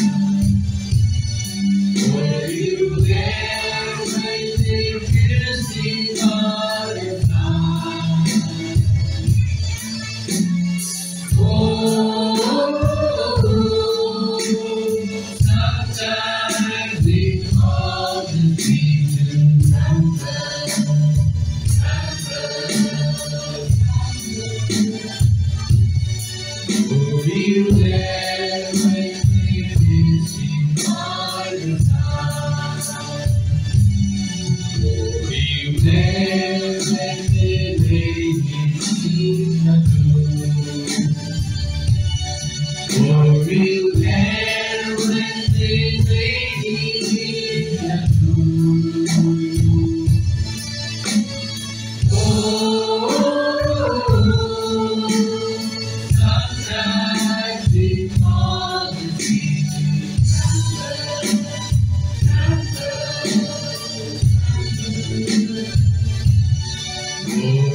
Were you there when they pierced me through the side? Sometimes it causes me to Were you there when they pierced me through the side? Were you there when they laid me in the tomb? Were you there when they laid me in the tomb? Sometimes it causes me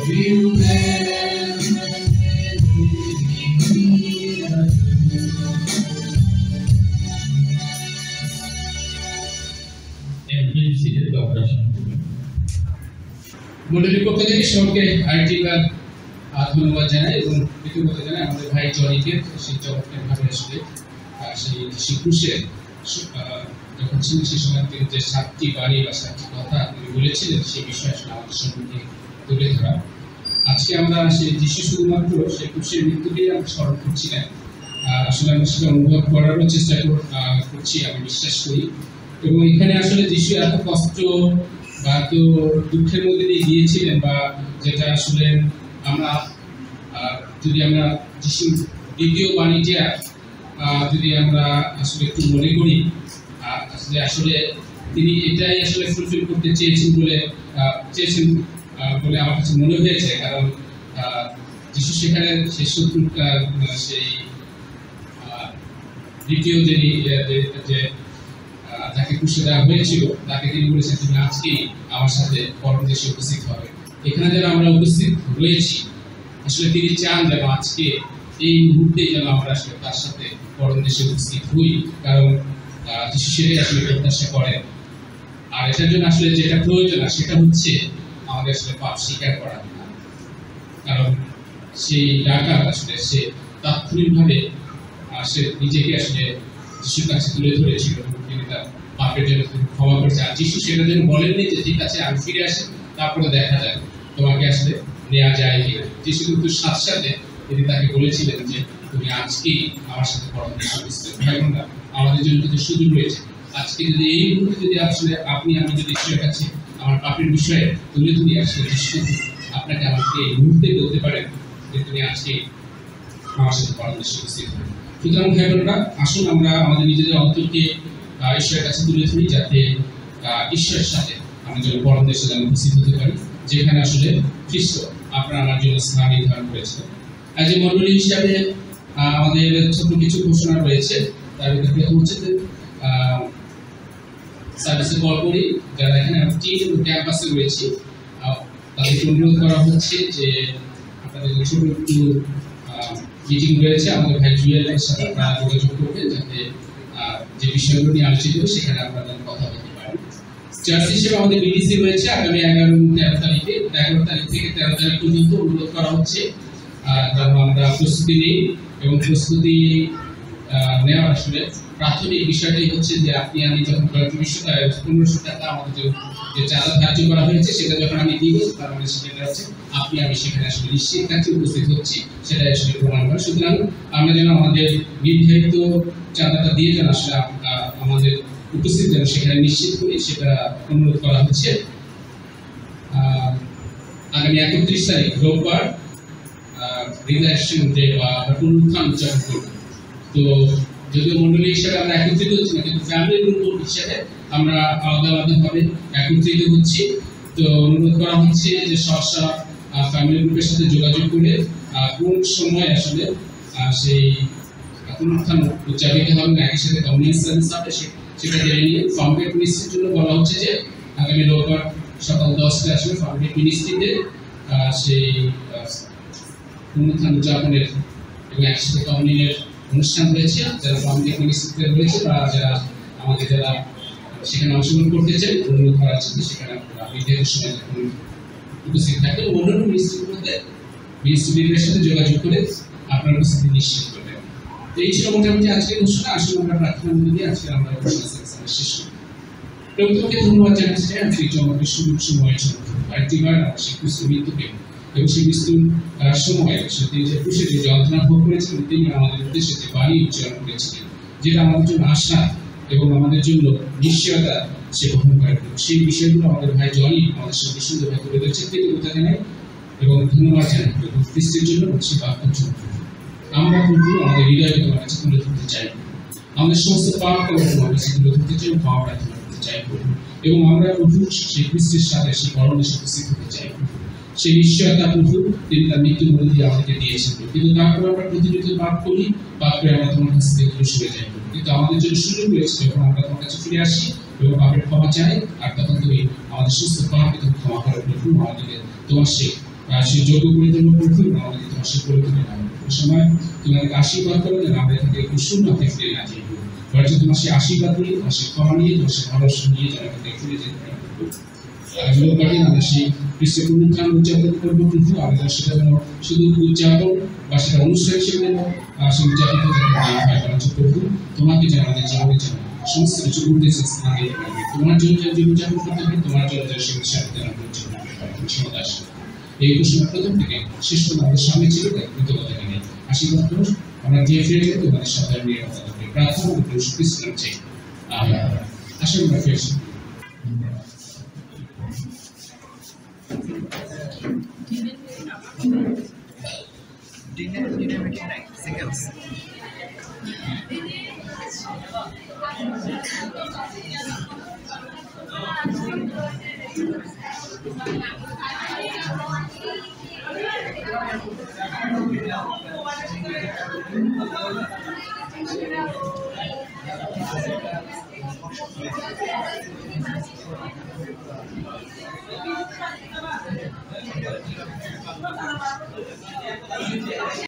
Were you there when they laid me in the
মন্ডলীর পক্ষ থেকে সবাইকে আরেকটিবার ধন্যবাদ জানাই এবং কৃতজ্ঞতা জানাই আমাদের ভাই জনিকে সেই চমৎকারভাবে আসলে সেই কুশে যখন ছিলেন সেই সময় তিনি যে 7টি বাড়ি বা 7টি কথা তিনি বলেছিলেন সেই বিষয়ে আসলে আমাদের সম্মুখে তুলে ধরা। আজকে আমরা সেই যিশু শুধুমাত্র সেই কুশের মৃত্যুকেই আমরা স্মরণ করছি না, আসলে আমরা সেটা অনুভব করারও চেষ্টা করছি, আমি বিশ্বাস করি। এবং এখানে আসলে যিশু এত কষ্ট বা এত দুঃখের মধ্যে দিয়ে গিয়েছিলেন, বা যেটা আসলে আমরা যদি আমরা যিশুর দ্বিতীয় বাণীটা যদি আমরা আসলে একটু মনে করি, আসলে তিনি এটাই আসলে ফুলফিল করতে চেয়েছেন বলে আমার কাছে মনে হয়েছে। কারণ যিশু সেখানে সেই শত্রুটা সেই দ্বিতীয় যিনি যে যাকে ক্রুশে দেওয়া হয়েছিল তাকে তিনি বলেছেন তুমি আজকেই আমার সাথে পরমদেশে উপস্থিত হবে। এখানে যেন আমরা উপস্থিত রয়েছি, আসলে তিনি চান যেন আজকে এই মুহূর্তেই যেন আমরা আসলে তার সাথে পরমদেশে উপস্থিত হই, কারণ যিশু সেটাই আসলে প্রত্যাশা করেন। আর এটার জন্য আসলে যেটা প্রয়োজন সেটা হচ্ছে আমাদের আসলে পাপ স্বীকার করা, কারণ সেই ডাকাত আসলে সে তাৎক্ষণিকভাবে সে নিজেকে আসলে যিশুর কাছে তুলে ধরেছিল, তিনি তার পাপের জন্য ক্ষমা করেছে। আর যিশু সেটার জন্য বলেননি যে ঠিক আছে আমি ফিরে আসি তারপরে দেখা যাবে তোমাকে আসলে নেওয়া যায় কিনা। যিশু কিন্তু সাথে সাথে তিনি তাকে বলেছিলেন যে তুমি আজকেই আমার সাথে পরমদেশে উপস্থিত হবে। ভাই বোনেরা, আমাদের জন্য কিন্তু সুযোগ রয়েছে। আজকে যদি এই মুহূর্তে যদি আসলে আমি যদি ঈশ্বরের কাছে আমার পাপের বিষয়ে তুলে ধরি, আসলে যিশু আপনাকে আমাকে এই মুহূর্তে বলতে পারেন যে তুমি আজকে আমার সাথে পরামর্শ উপস্থিত হবে। সুতরাং ভাই বোনেরা, আসুন আমরা আমাদের নিজেদের অন্তরকে ঈশ্বরের কাছে তুলে ধরি, যাতে ঈশ্বরের সাথে আমরা যেন পরম দেশে যেন উপস্থিত হতে পারি, যেখানে আসলে খ্রিস্ট আপনার আমার জন্য স্থান নির্ধারণ করেছে। আজ এই মণ্ডলী হিসাবে আমাদের ছোট কিছু ঘোষণা রয়েছে। তার ভিতরে প্রথম হচ্ছে যে সার্ভিসে কল করি যারা এখানে টিম ক্যাম্পাসে রয়েছে, তাদেরকে অনুরোধ করা হচ্ছে যে আপনাদের ছোট একটু মিটিং রয়েছে আমাদের ভাই জুয়েলের সাথে আপনারা যোগাযোগ করবেন, যাতে যে বিষয়গুলো নিয়ে আলোচিত হবে সেখানে আপনারা কথা বলতে পারেন। চার্চ হিসেবে আমাদের বিডিসি রয়েছে আগামী 11-13 তারিখে, 11 তারিখ থেকে 13 তারিখ পর্যন্ত অনুরোধ করা হচ্ছে যেন আমরা প্রস্তুতি নিই। এবং প্রস্তুতি নেওয়ার আসলে প্রাথমিক বিষয়টাই হচ্ছে যে আপনি আমি যখন 1500 টাকা আমাদের যে চাঁদা ধার্য করা হয়েছে সেটা যখন আমি দিব, তার মানে সেটা হচ্ছে আপনি আমি সেখানে আসলে নিশ্চিত থাকছি, উপস্থিত হচ্ছি, সেটাই আসলে প্রমাণ করে। সুতরাং আমরা যেন আমাদের নির্ধারিত চাঁদাটা দিয়ে যেন আসলে আমাদের উপস্থিত যেন সেখানে নিশ্চিত করি, সেটা অনুরোধ করা হচ্ছে। আগামী 31 তারিখ রোববার রিজার্ভেশন ডে বা পুনরুত্থান উদযাপন করব। তো যদিও মন্ডলী হিসেবে আমরা একত্রিত হচ্ছি না, কিন্তু ফ্যামিলি গ্রুপ হিসেবে আমরা আলাদা আলাদাভাবে একত্রিত হচ্ছি। তো অনুরোধ করা হচ্ছে যে সহসা ফ্যামিলি গ্রুপের সাথে যোগাযোগ করে কোন সময় আসলে সেই পুনরুত্থান উদযাপিত হবে, একই সাথে কমিউনিটি সার্ভিস হবে, সেটা জেনে নিয়ে ফাউন্ডেড মিনিস্ট্রির জন্য বলা হচ্ছে যে আগামী রোববার সকাল 10টায় আসলে ফাউন্ডেড মিনিস্ট্রিতে সেই পুনরুত্থান উদযাপনের এবং একসাথে কমিউনিটির অনুষ্ঠান রয়েছে। যারা ফাউন্ডেড মিনিস্ট্রিতে রয়েছে বা যারা আমাদের যারা সেখানে অংশগ্রহণ করতে চাই, অনুরোধ করা হচ্ছে সেখানে নির্ধারিত সময় উপস্থিত থাকে। অন্যান্য মিনিস্ট্রির মধ্যে মিনিস্ট্রির সাথে যোগাযোগ করে আপনার উপস্থিতি নিশ্চিত করবেন। তো এই ছিল মোটামুটি আজকের ঘোষণা। আসলে আমরা প্রার্থনার মধ্যে দিয়ে আজকে আমরা ঘোষণা সেকশনের শেষ করি। প্রত্যেককে ধন্যবাদ জানাচ্ছি যে আজকে চমৎকার সুযোগ সময়ের জন্য। আরেকটিবার সেই ক্রিস্টের মৃত্যুকে এবং সেই মৃত্যুর সময় তিনি যে ক্রুশে যে যন্ত্রণা ভোগ করেছিলেন, তিনি আমাদের উদ্দেশ্যে যে বাণী উচ্চারণ করেছিলেন, যেটা আমাদের জন্য আশা এবং আমাদের জন্য নিশ্চয়তা সে বহন করে। সেই বিষয়গুলো আমাদের ভাই জনি আমাদের সাথে সুন্দরভাবে তুলে ধরেছে। কৃতজ্ঞতা জানাই এবং ধন্যবাদ জানাই খ্রিস্টের জন্য সেই বাক্যের জন্য। আমরা কিন্তু আমাদের হৃদয়কে তোমার কাছে তুলে ধরতে চাই, আমাদের সমস্ত পাপ করে তোমার কাছে তুলে ধরতে চাই, পাপ প্রার্থনা করতে চাই এবং আমরা প্রভু সেই খ্রিস্টের সাথে সেই পরমের সাথে উপস্থিত হতে চাই। সেই নিশ্চয়তা প্রভু তিনি তার মৃত্যুর মধ্যে দিয়ে আমাদেরকে দিয়েছেন, কিন্তু তারপরে আমরা প্রতিনিয়ত পাপ করি, পাপ করে আমরা তোমার কাছ থেকে দূরে সরে যাই। কিন্তু আমাদের জন্য সুযোগ রয়েছে যখন আমরা তোমার কাছে ফিরে আসি এবং পাপের ক্ষমা চাই, আর তখন তুমি আমাদের সুস্থ পাপকে তুমি ক্ষমা করো প্রভু, আমাদেরকে তোমার সেই যোগ্য করে দেবো প্রভু, আমাদেরকে তোমার সে করে দেবে না। ওই সময় তুমি আমাদেরকে আশীর্বাদ করো যেন আমরা এখান থেকে একটু শূন্য থেকে ফিরে না যাই। বরঞ্চ তোমার সেই আশীর্বাদ নিয়ে, তোমার সেই ক্ষমা নিয়ে, তোমার সেই ভালোবাসা নিয়ে যেন এখান থেকে ফিরে যেতে পারি। আমরা সেই খ্রিস্টের পুনরুত্থান উদযাপন করবো, কিন্তু আমরা সেটা যেন শুধু উদযাপন বা সেটা অনুষ্ঠান হিসেবে সে উদযাপিত হয়, বরঞ্চ প্রভু তোমাকে যেন আমাদের জীবনে যেন সমস্ত কিছু উদ্দেশ্যে স্থান দিতে পারবে। তোমার জন্য যেন জীবনযাপন করতে হবে, তোমার জন্য যেন সেই উৎসাহিত ক্ষমতা আসে। এই ঘোষণা প্রথম থেকে শেষ পর্যন্ত আমাদের সামনে ছিল, তাই কৃতজ্ঞতা জানাই। আশীর্বাদ করো, আমরা গিয়ে ফিরে গেলে তোমাদের সাথে নিরাপত্তা থাকবে। প্রার্থনা করতে খ্রিস্টান চাই। আশা করি ফিরেছি।
Dinner making night singles.